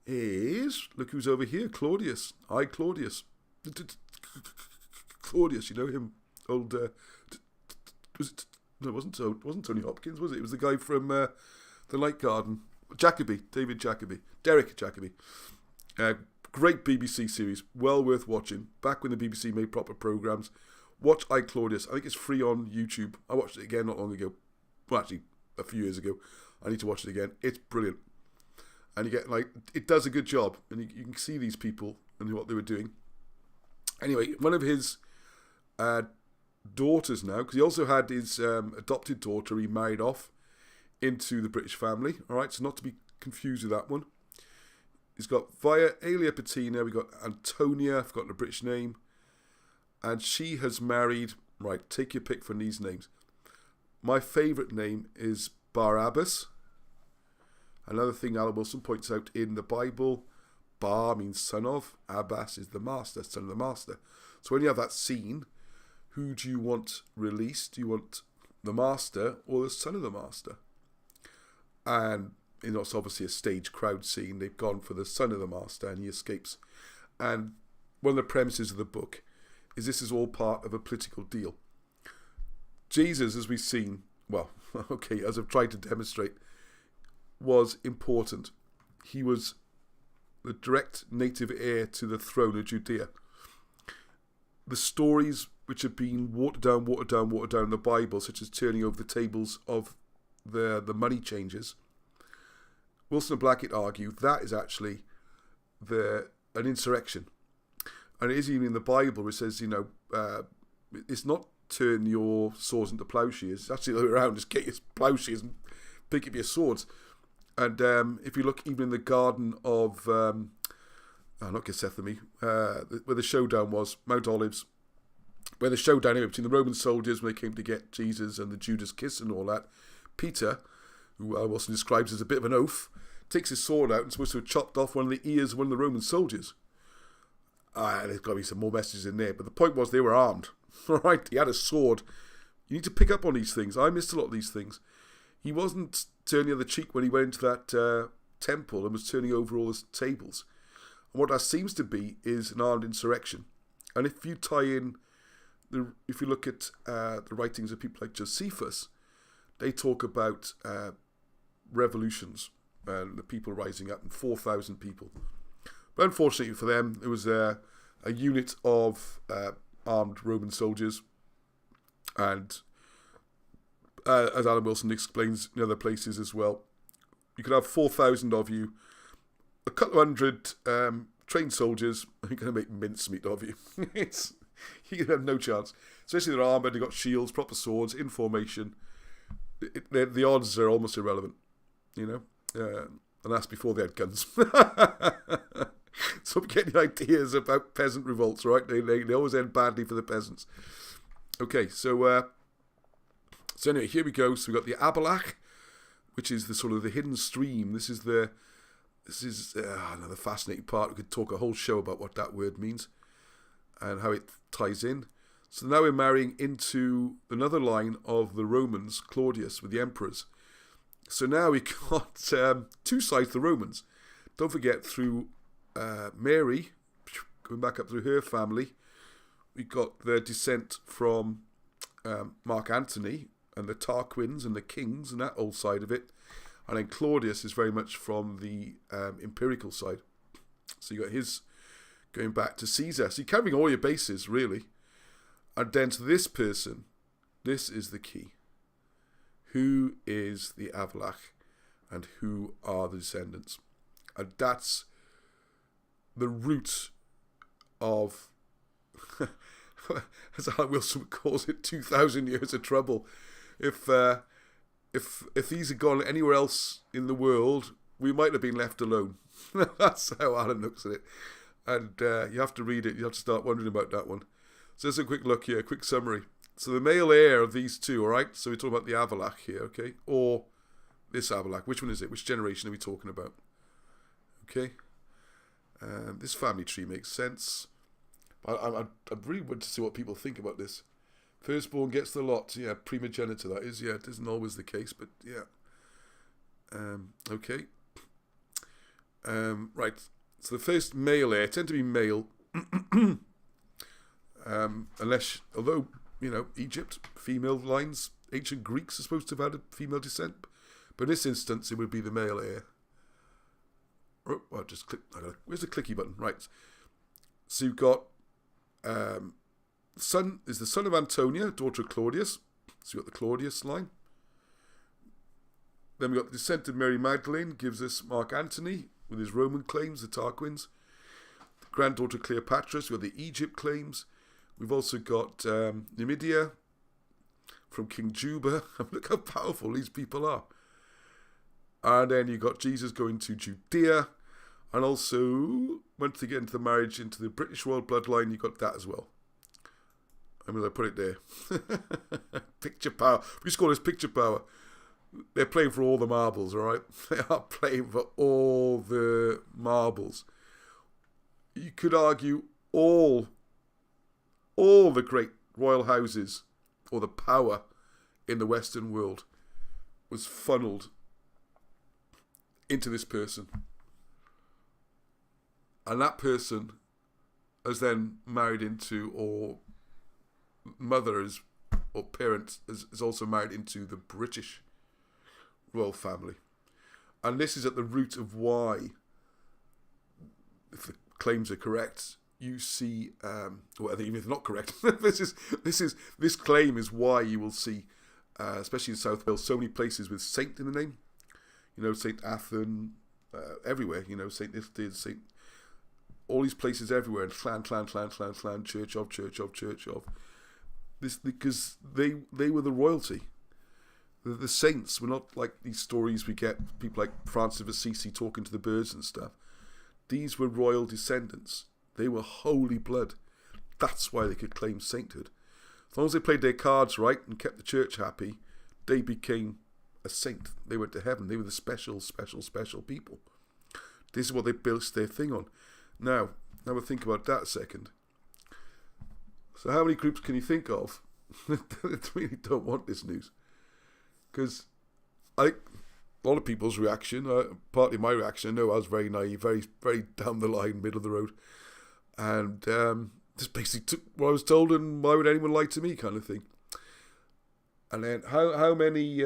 is, look who's over here, Claudius. Claudius. Claudius, you know him, old, it wasn't Tony Hopkins, was it? It was the guy from The Light Garden, David Jacobi, Derek Jacobi. Great BBC series, well worth watching. Back when the BBC made proper programmes. Watch Claudius. I think it's free on YouTube. I watched it again not long ago. Well, actually, a few years ago. I need to watch it again. It's brilliant. And you get, it does a good job. And you can see these people and what they were doing. Anyway, one of his daughters now, because he also had his adopted daughter he married off into the British family. All right, so not to be confused with that one. He's got via Aelia Patina, we've got Antonia, I've forgotten the British name. And she has married, right, take your pick from these names. My favourite name is Barabbas. Another thing Alan Wilson points out in the Bible, Bar means son of, Abbas is the master, son of the master. So when you have that scene, who do you want released? Do you want the master or the son of the master? And it's obviously a stage crowd scene. They've gone for the son of the master and he escapes. And one of the premises of the book is this is all part of a political deal. Jesus, as we've seen, well, okay, as I've tried to demonstrate, was important. He was the direct native heir to the throne of Judea. The stories which have been watered down in the Bible, such as turning over the tables of the money changers, Wilson and Blackett argue that is actually an insurrection. And it is even in the Bible where it says, it's not turn your swords into plowshares. It's actually the other way around. Just get your plowshares and pick up your swords. And if you look even in the garden of, not Gethsemane, where the showdown was, Mount Olives, where the showdown between the Roman soldiers when they came to get Jesus and the Judas kiss and all that, Peter, who Wilson describes as a bit of an oath, takes his sword out and is supposed to have chopped off one of the ears of one of the Roman soldiers. There's got to be some more messages in there. But the point was they were armed. All right, he had a sword. You need to pick up on these things. I missed a lot of these things. He wasn't turning the other cheek when he went into that temple and was turning over all his tables. And what that seems to be is an armed insurrection. And if you tie in, if you look at the writings of people like Josephus, they talk about revolutions and the people rising up, and 4,000 people. But unfortunately for them, it was a unit of armed Roman soldiers. And as Alan Wilson explains in other places as well, you could have 4,000 of you, a couple of hundred trained soldiers, and you're going to make mincemeat of you. You have no chance. Especially they're armoured, they've got shields, proper swords, in formation. The odds are almost irrelevant, you know. And that's before they had guns. So I'm getting ideas about peasant revolts, right? They always end badly for the peasants. Okay, so anyway, here we go. So we've got the Aberlach, which is the sort of the hidden stream. This is another fascinating part. We could talk a whole show about what that word means and how it ties in. So now we're marrying into another line of the Romans, Claudius, with the emperors. So now we've got two sides of the Romans. Don't forget, through Mary, going back up through her family, we got their descent from Mark Antony and the Tarquins and the kings and that old side of it. And then Claudius is very much from the empirical side. So you got his going back to Caesar. So you're covering all your bases, really. And then to this person, this is the key. Who is the Aberlach and who are the descendants? And that's the root of, as Alan Wilson calls it, 2,000 years of trouble. If these had gone anywhere else in the world, we might have been left alone. That's how Alan looks at it. And you have to read it. You have to start wondering about that one. So there's a quick look here, a quick summary. So the male heir of these two, all right? So we're talking about the Aberlach here, okay? Or this Aberlach. Which one is it? Which generation are we talking about? Okay. This family tree makes sense. I really want to see what people think about this. Firstborn gets the lot. Yeah, primogenitor, that is. Yeah, it isn't always the case, but yeah. Okay. Right. So the first male heir tend to be male. Unless, although, you know, Egypt, female lines, ancient Greeks are supposed to have had a female descent. But in this instance, it would be the male heir. Oh, I'll just click. Where's the clicky button? Right. So you've got son is the son of Antonia, daughter of Claudius. So you've got the Claudius line. Then we've got the descent of Mary Magdalene, gives us Mark Antony with his Roman claims, the Tarquins. The granddaughter of Cleopatra, so we've got the Egypt claims. We've also got Numidia from King Juba. Look how powerful these people are. And then you've got Jesus going to Judea. And also, once they get into the marriage, into the British royal bloodline, you've got that as well. I'm going to put it there. Picture power. We just call this picture power. They're playing for all the marbles, all right? They are playing for all the marbles. You could argue all the great royal houses, or the power in the Western world, was funneled into this person. And that person is then married into, or mother is, or parent is also married into the British royal family. And this is at the root of why, if the claims are correct, you see, well, even if they're not correct, this claim is why you will see, especially in South Wales, so many places with Saint in the name. You know, Saint Athan, everywhere. You know, Saint Iftid, Saint, all these places everywhere, and clan, church of. This because they were the royalty. The saints were not like these stories we get, people like Francis of Assisi talking to the birds and stuff. These were royal descendants. They were holy blood. That's why they could claim sainthood. As long as they played their cards right and kept the church happy, they became a saint. They went to heaven. They were the special people. This is what they built their thing on. Now, Have a think about that a second. So how many groups can you think of that really don't want this news? Because I think a lot of people's reaction, partly my reaction, I know I was very naive, very, very down the line, middle of the road, and just basically took what I was told and why would anyone lie to me kind of thing. And then how many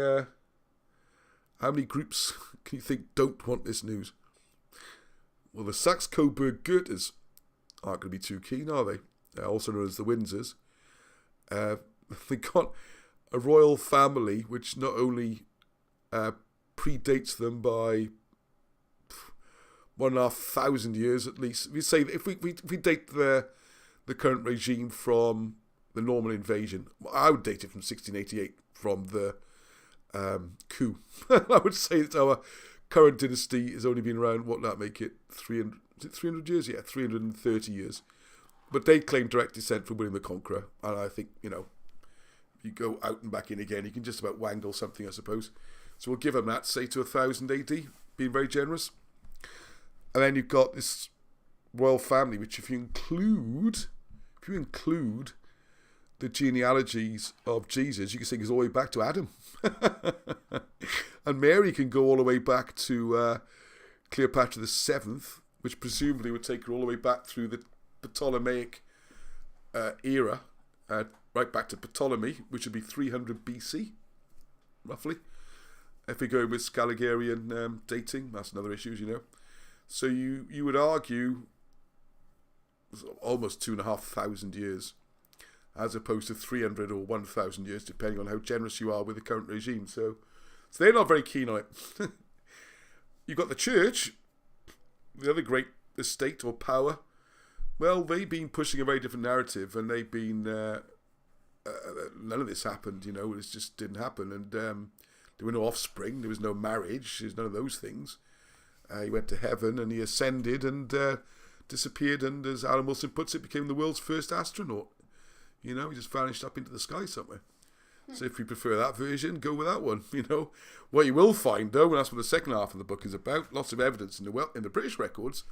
groups can you think don't want this news? Well, the Saxe-Coburg-Goethers aren't going to be too keen, are they? Also known as the Windsors. They got a royal family which not only predates them by 1,500 years at least. We say if we date the current regime from the Norman invasion, I would date it from 1688 from the coup. I would say that our current dynasty has only been around, what would that make it, 300 years? Yeah, 330 years. But they claim direct descent from William the Conqueror, and I think, you go out and back in again, you can just about wangle something, I suppose. So we'll give them that, say to 1000 AD, being very generous. And then you've got this royal family, which if you include the genealogies of Jesus, you can say goes all the way back to Adam. And Mary can go all the way back to Cleopatra VII, which presumably would take her all the way back through the Ptolemaic era, right back to Ptolemy, which would be 300 BC, roughly. If we go with Scaligerian dating, that's another issue, as you know. So you would argue almost 2,500 years, as opposed to 300 or 1,000 years, depending on how generous you are with the current regime. So they're not very keen on it. You've got the church, the other great estate or power. Well, they've been pushing a very different narrative, and they've been none of this happened. It just didn't happen, and there were no offspring, there was no marriage, there's none of those things. He went to heaven and he ascended and disappeared, and as Alan Wilson puts it, became the world's first astronaut. He just vanished up into the sky somewhere. So if you prefer that version, go with that one. What you will find though, and that's what the second half of the book is about, lots of evidence in the British records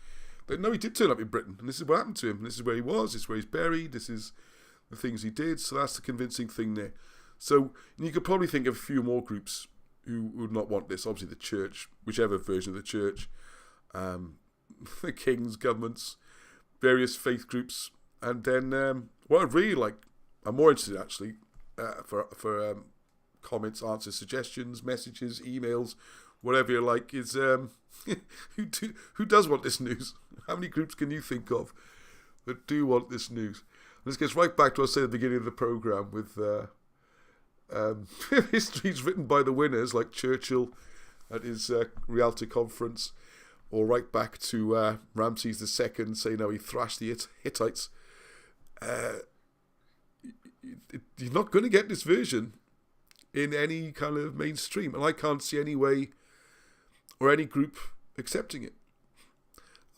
that no, he did turn up in Britain, and this is what happened to him. This is where he was. This is where he's buried. This is the things he did. So that's the convincing thing there. So you could probably think of a few more groups who would not want this. Obviously the church, whichever version of the church, the kings, governments, various faith groups, and then what I'd really like, I'm more interested actually, for comments, answers, suggestions, messages, emails, whatever you like, is who does want this news? How many groups can you think of that do want this news? And this gets right back to what I said at the beginning of the programme with histories written by the winners, like Churchill at his Rialto conference, or right back to Ramses II saying how he thrashed the Hittites. You're not going to get this version in any kind of mainstream, and I can't see any way or any group accepting it.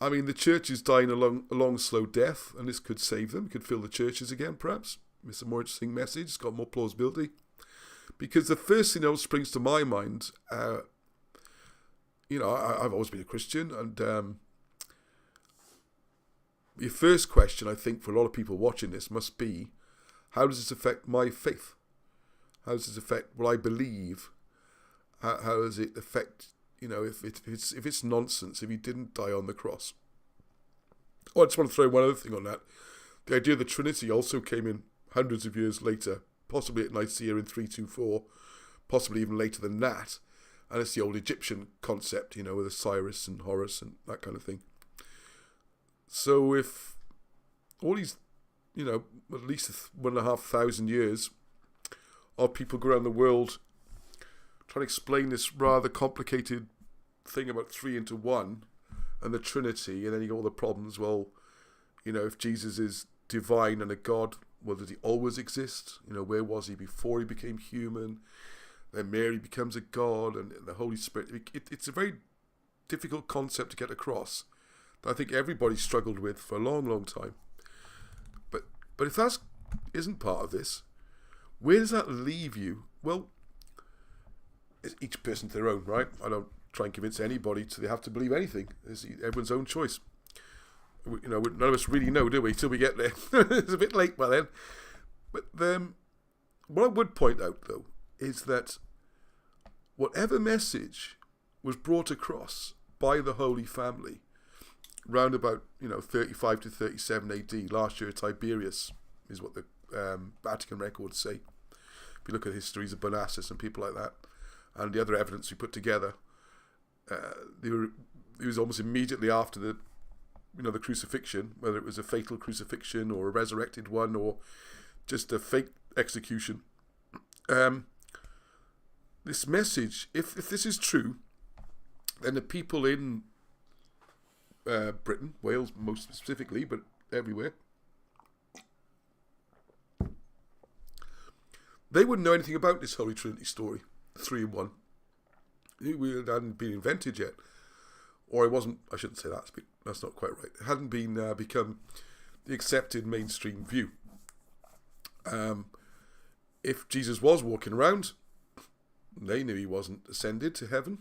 I mean, the church is dying a long, slow death, and this could save them, could fill the churches again, perhaps. It's a more interesting message, it's got more plausibility. Because the first thing that springs to my mind, I've always been a Christian, and your first question, I think, for a lot of people watching this must be, how does this affect my faith? How does this affect what I believe? How does it affect, if it's nonsense, if he didn't die on the cross? Oh, I just want to throw one other thing on that. The idea of the Trinity also came in hundreds of years later, possibly at Nicaea in 324, possibly even later than that. And it's the old Egyptian concept, with Osiris and Horus and that kind of thing. So if all these, at least 1,500 years of people go around the world trying to explain this rather complicated thing about 3 into 1 and the Trinity, and then you got all the problems, well, if Jesus is divine and a God, well, did he always exist? Where was he before he became human? Then Mary becomes a God, and the Holy Spirit. It's a very difficult concept to get across that I think everybody struggled with for a long, long time. But if that isn't part of this, where does that leave you? Well, it's each person to their own, right? I don't try and convince anybody they have to believe anything. It's everyone's own choice. none of us really know, do we, till we get there. It's a bit late by then. But what I would point out, though, is that whatever message was brought across by the Holy Family round about 35 to 37 AD, last year Tiberius is what the Vatican records say. If you look at histories of Bonasus and people like that, and the other evidence we put together, it was almost immediately after the crucifixion, whether it was a fatal crucifixion or a resurrected one or just a fake execution. This message, if this is true, then the people in Britain, Wales most specifically, but everywhere, they wouldn't know anything about this Holy Trinity story, 3 in 1. It hadn't been invented yet. Or it wasn't, I shouldn't say that, that's not quite right. It hadn't been become the accepted mainstream view. If Jesus was walking around, they knew he wasn't ascended to heaven.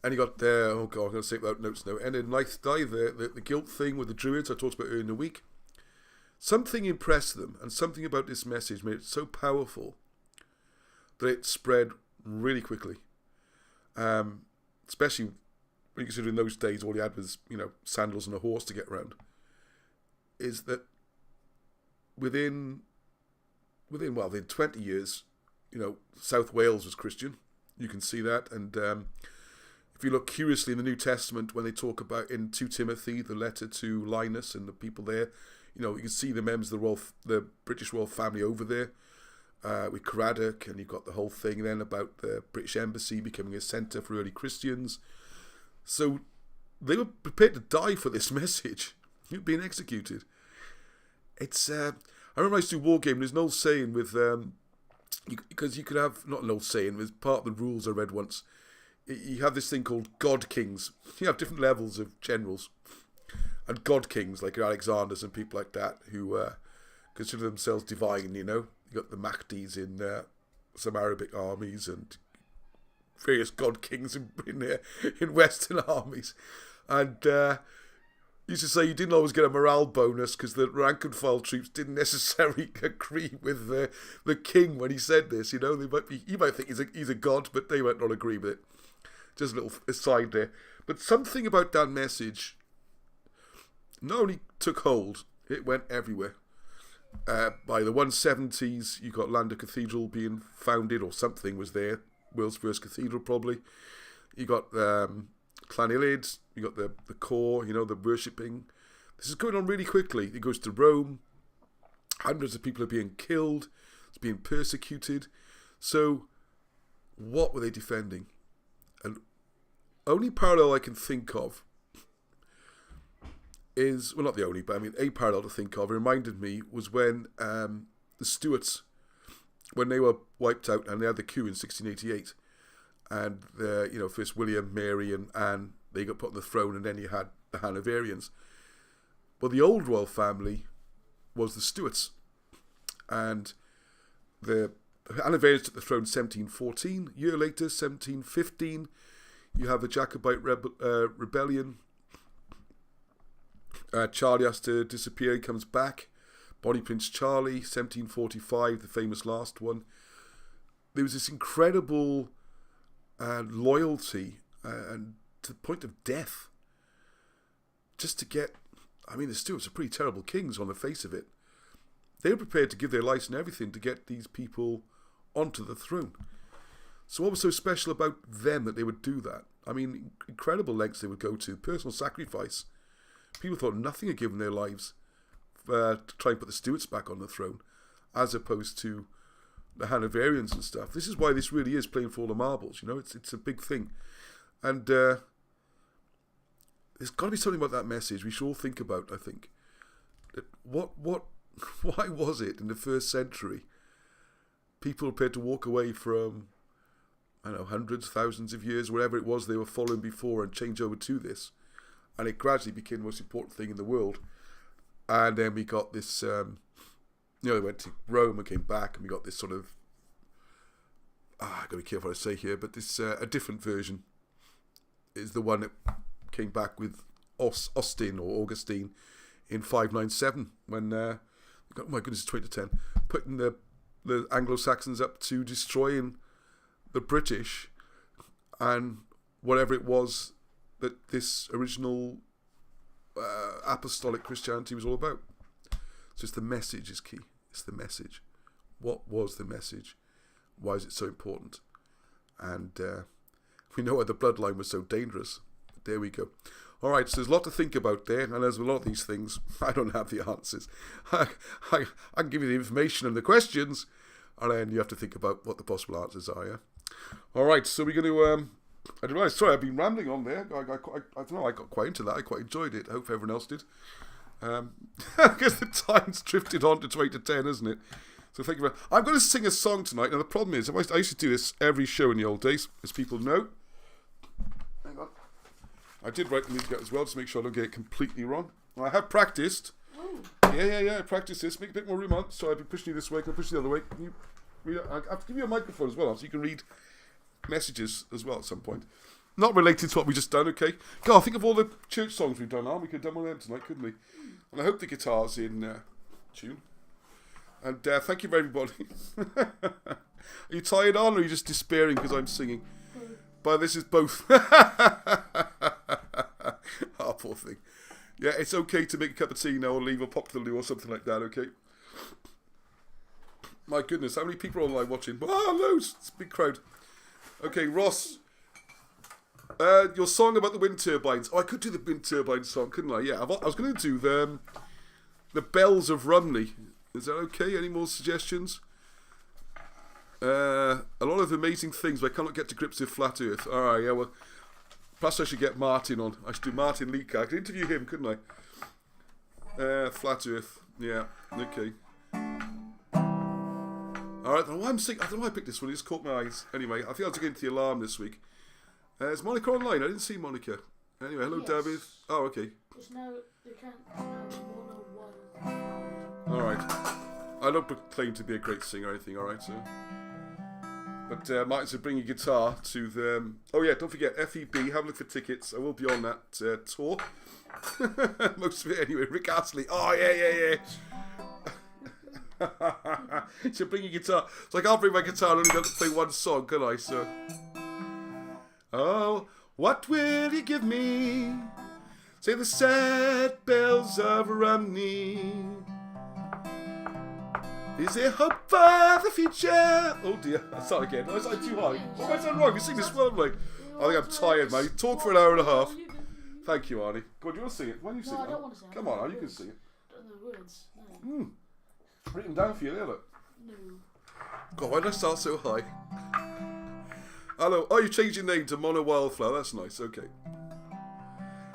And he got there, oh God, I'm going to say without notes now. And in ninth day, the guilt thing with the Druids, I talked about earlier in the week, something impressed them, and something about this message made it so powerful that it spread really quickly. Especially when you consider in those days all you had was, sandals and a horse to get around. Is that within 20 years, South Wales was Christian. You can see that. And if you look curiously in the New Testament, when they talk about in 2 Timothy, the letter to Linus and the people there, you can see the members of the British royal family over there with Craddock, and you've got the whole thing then about the British Embassy becoming a centre for early Christians. So they were prepared to die for this message. You've been executed. It's I remember I used to do war game. There's an old saying with because you could have, not an old saying, it's part of the rules I read once. You have this thing called God Kings. You have different levels of generals. And God Kings, like your Alexanders and people like that, who consider themselves divine, You got the Mahdis in some Arabic armies and various God Kings in Western armies. And used to say you didn't always get a morale bonus because the rank and file troops didn't necessarily agree with the king when he said this. You might think he's a god, but they might not agree with it. Just a little aside there. But something about that message not only took hold, it went everywhere. By the 170s, you got Landa Cathedral being founded, or something was there. World's first cathedral, probably. You got Llanillid, you got the core, the worshipping. This is going on really quickly. It goes to Rome. Hundreds of people are being killed. It's being persecuted. So, what were they defending? And only parallel I can think of is, well, not the only, but a parallel to think of, it reminded me, was when the Stuarts, when they were wiped out and they had the coup in 1688, and first William, Mary and Anne, they got put on the throne, and then you had the Hanoverians. Well, the old royal family was the Stuarts, and the Hanoverians took the throne in 1714. A year later, 1715, you have the Jacobite rebellion. Charlie has to disappear, he comes back. Bonnie Prince Charlie, 1745, the famous last one. There was this incredible loyalty and to the point of death. Just to get, the Stuarts are pretty terrible kings on the face of it. They were prepared to give their lives and everything to get these people onto the throne. So what was so special about them that they would do that? Incredible lengths they would go to, personal sacrifice. People thought nothing had given their lives to try and put the Stuarts back on the throne, as opposed to the Hanoverians and stuff. This is why this really is playing for all the marbles. It's a big thing, and there's got to be something about that message we should all think about. I think that why was it in the first century people were prepared to walk away from hundreds, thousands of years, whatever it was they were following before, and change over to this? And it gradually became the most important thing in the world. And then we got this, they went to Rome and came back, and we got this sort of, I've got to be careful what I say here, but this, a different version is the one that came back with Austin or Augustine in 597 when, oh my goodness, it's 20 to 10, putting the Anglo-Saxons up to destroying the British and whatever it was that this original apostolic Christianity was all about. So it's the message is key. It's the message. What was the message? Why is it so important? And we know why the bloodline was so dangerous. There we go. All right, so there's a lot to think about there, and there's a lot of these things. I don't have the answers. I can give you the information and the questions, and then you have to think about what the possible answers are, yeah? All right, so we're going to... I don't know, sorry, I've been rambling on there. I don't know, I got quite into that. I quite enjoyed it. I hope everyone else did. Because the time's drifted on to 20 to 10, isn't it? So thank you very much. I'm going to sing a song tonight. Now, the problem is, I used to do this every show in the old days, as people know. Hang on. I did write the music out as well, just to make sure I don't get it completely wrong. I have practiced. Ooh. Yeah, I practiced this. Make a bit more room on. So I've been pushing you this way, I'll push you the other way. Can you read? I have to give you a microphone as well, so you can read messages as well at some point. Not related to what we just done, okay? God, think of all the church songs we've done, we could have done one of them tonight, couldn't we? And I hope the guitar's in tune. And thank you for everybody. Are you tired on, or are you just despairing because I'm singing? But this is both. Oh, poor thing. Yeah, it's okay to make a cup of tea now or leave a pop to the loo or something like that, okay? My goodness, how many people are online watching? Oh, loads. It's a big crowd. Okay, Ross. Your song about the wind turbines. Oh, I could do the wind turbine song, couldn't I? Yeah, I was going to do the Bells of Rumney. Is that okay? Any more suggestions? A lot of amazing things, but I cannot get to grips with flat Earth. All right, yeah, well, perhaps I should get Martin on. I should do Martin Leaker. I could interview him, couldn't I? Flat Earth. Yeah, okay. All right, I don't know why I picked this one. It just caught my eyes. Anyway, I think I'll get into the alarm this week. Is Monica online? I didn't see Monica. Anyway, hello, yes. David. Oh, okay. There's no, you can't mono one. All right. I don't claim to be a great singer or anything, all right, so... But Martin said bring your guitar to the... oh, yeah, don't forget, FEB, have a look for tickets. I will be on that tour. Most of it anyway. Rick Astley. Oh, yeah. So bring your guitar. So I can't bring my guitar. I only got to play one song, can I? So... oh, what will you give me? Say the sad bells of Rumney. Is there hope for the future? Oh dear, I'll start again. I sound too high. What have I done wrong? You sing this well, like. I think I'm tired, mate. Talk for an hour and a half. Thank you, Arnie. Go on, do you want to sing it? Why don't you sing it? No, I don't want to sing it. Come on, Arnie, you can sing it. I don't know the words. No. Written down for you there, look. No. God, why did I start so high? Hello. Oh, you changed your name to Mono Wildflower. That's nice. Okay.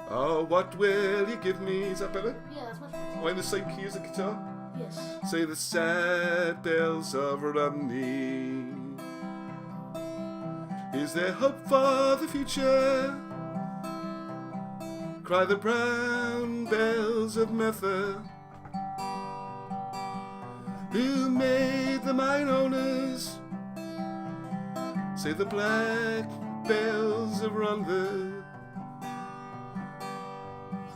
Oh, what will you give me? Is that better? Yeah, that's much better. Am I in the same key as the guitar? Yes. Say the sad bells of Rumney. Is there hope for the future? Cry the brown bells of Merthyr. Who made the mine owners? Say the black bells of Rhondda.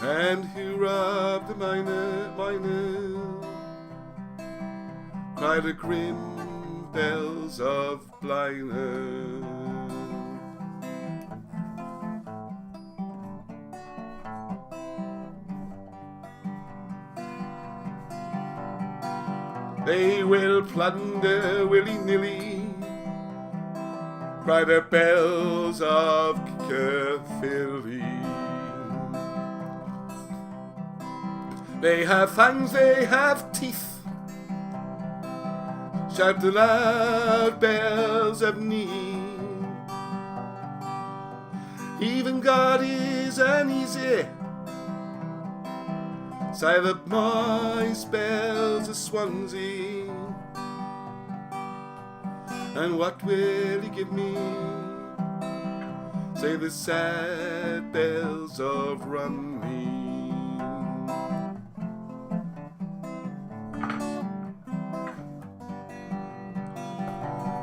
And who robbed the miners? Cry the grim bells of Blinders. They will plunder willy-nilly. Cry the bells of Caerphilly. They have fangs, they have teeth. Shout the loud bells of Knee. Even God is uneasy. Sigh the moist bells of Swansea. And what will you give me? Say the sad bells of Rumney.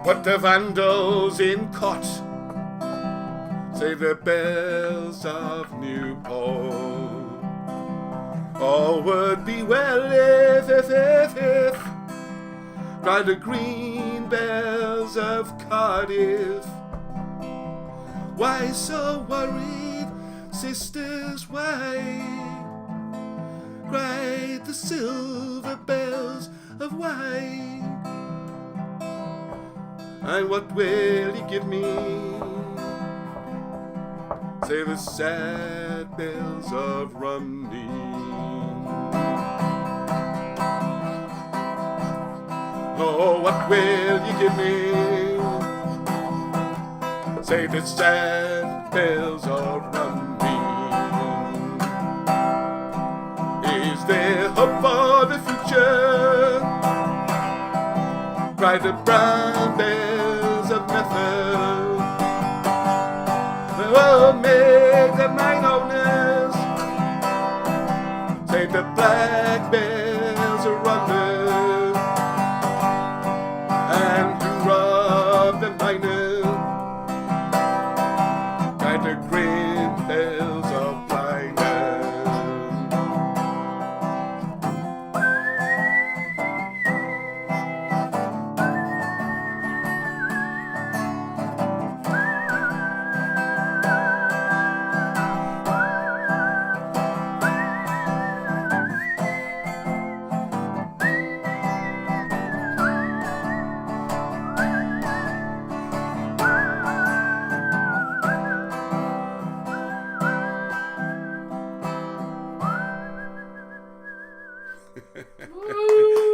Put the vandals in cot. Say the bells of Newport. All would be well if by the green bells of Cardiff. Why so worried, sisters, why? Cried the silver bells of wine. And what will you give me? Say the sad bells of Rumney. Oh, what will you give me? Say the sad bells of Rumney. Is there hope for the future? Cried the brown bells of Method. Oh, make the mine owners say the black bells are under, and who robbed the miner cried the grim bells of Blinders.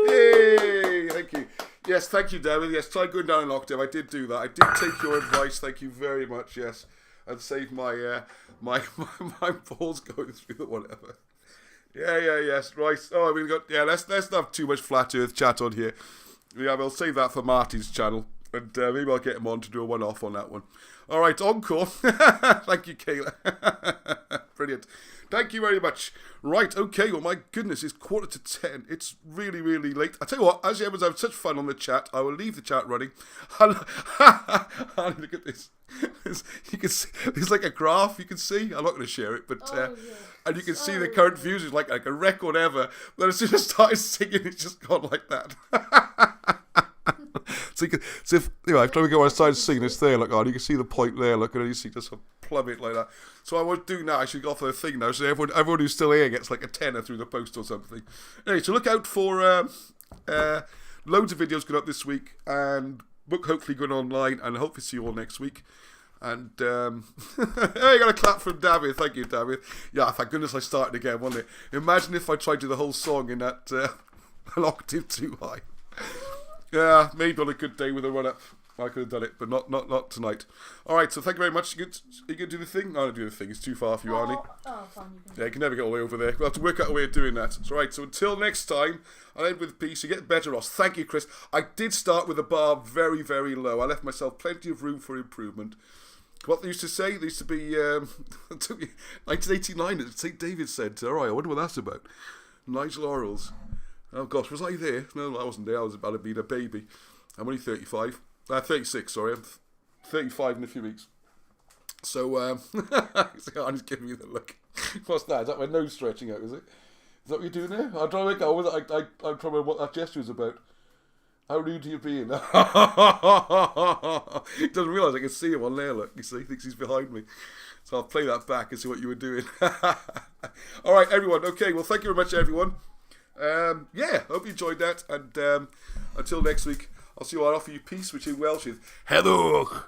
Yay! Thank you. Yes, thank you, David. Yes, try going down an octave. I did do that. I did take your advice. Thank you very much. Yes, and save my my balls going through the whatever. Yes. Right. Oh, we got. Yeah, let's not have too much flat Earth chat on here. Yeah, we'll save that for Marty's channel, and maybe I'll get him on to do a one-off on that one. All right, encore. Thank you, Kayla. Brilliant. Thank you very much. Right, okay, well, my goodness, it's 10:15. It's really, really late. I tell you what, as everyone's having such fun on the chat, I will leave the chat running. Look at this. You can see, there's like a graph you can see. I'm not going to share it, but and you can see the current views is like a record ever. But as soon as I started singing, it's just gone like that. So if I'm trying to go outside and sing this there, look on, you can see the point there, look, and you see just plummet like that. So I would do now, I should go off the thing now, so everyone who's still here gets like a tenner through the post or something. Anyway, so look out for loads of videos going up this week, and book hopefully going online, and hopefully see you all next week. And you got a clap from David. Thank you, David. Yeah, thank goodness I started again, wasn't it? Imagine if I tried to do the whole song in that an octave too high. Yeah, maybe on a good day with a run-up, I could have done it, but not tonight. All right, so thank you very much. You can do the thing? No, I don't do the thing. It's too far for you, Arnie. Oh, fine. Yeah, you can never get all the way over there. We'll have to work out a way of doing that. All right, so until next time, I'll end with peace. You get better, Ross. Thank you, Chris. I did start with the bar very, very low. I left myself plenty of room for improvement. What they used to say, they used to be, it took me 1989, St. David said, all right, I wonder what that's about. Nigel Orrells. Oh gosh, was I there? No, I wasn't there. I was about to be a baby. I'm only 35. 36, sorry. I'm 35 in a few weeks. So, I'm just giving you the look. What's that? Is that my nose stretching out, is it? Is that what you're doing there? I'm trying to I'm trying to remember what that gesture was about. How rude are you being? He doesn't realise I can see him on there, look. You see, he thinks he's behind me. So I'll play that back and see what you were doing. All right, everyone. Okay, well, thank you very much, everyone. Hope you enjoyed that. And until next week, I'll see you. I'll offer you peace, which in Welsh is Heddwch.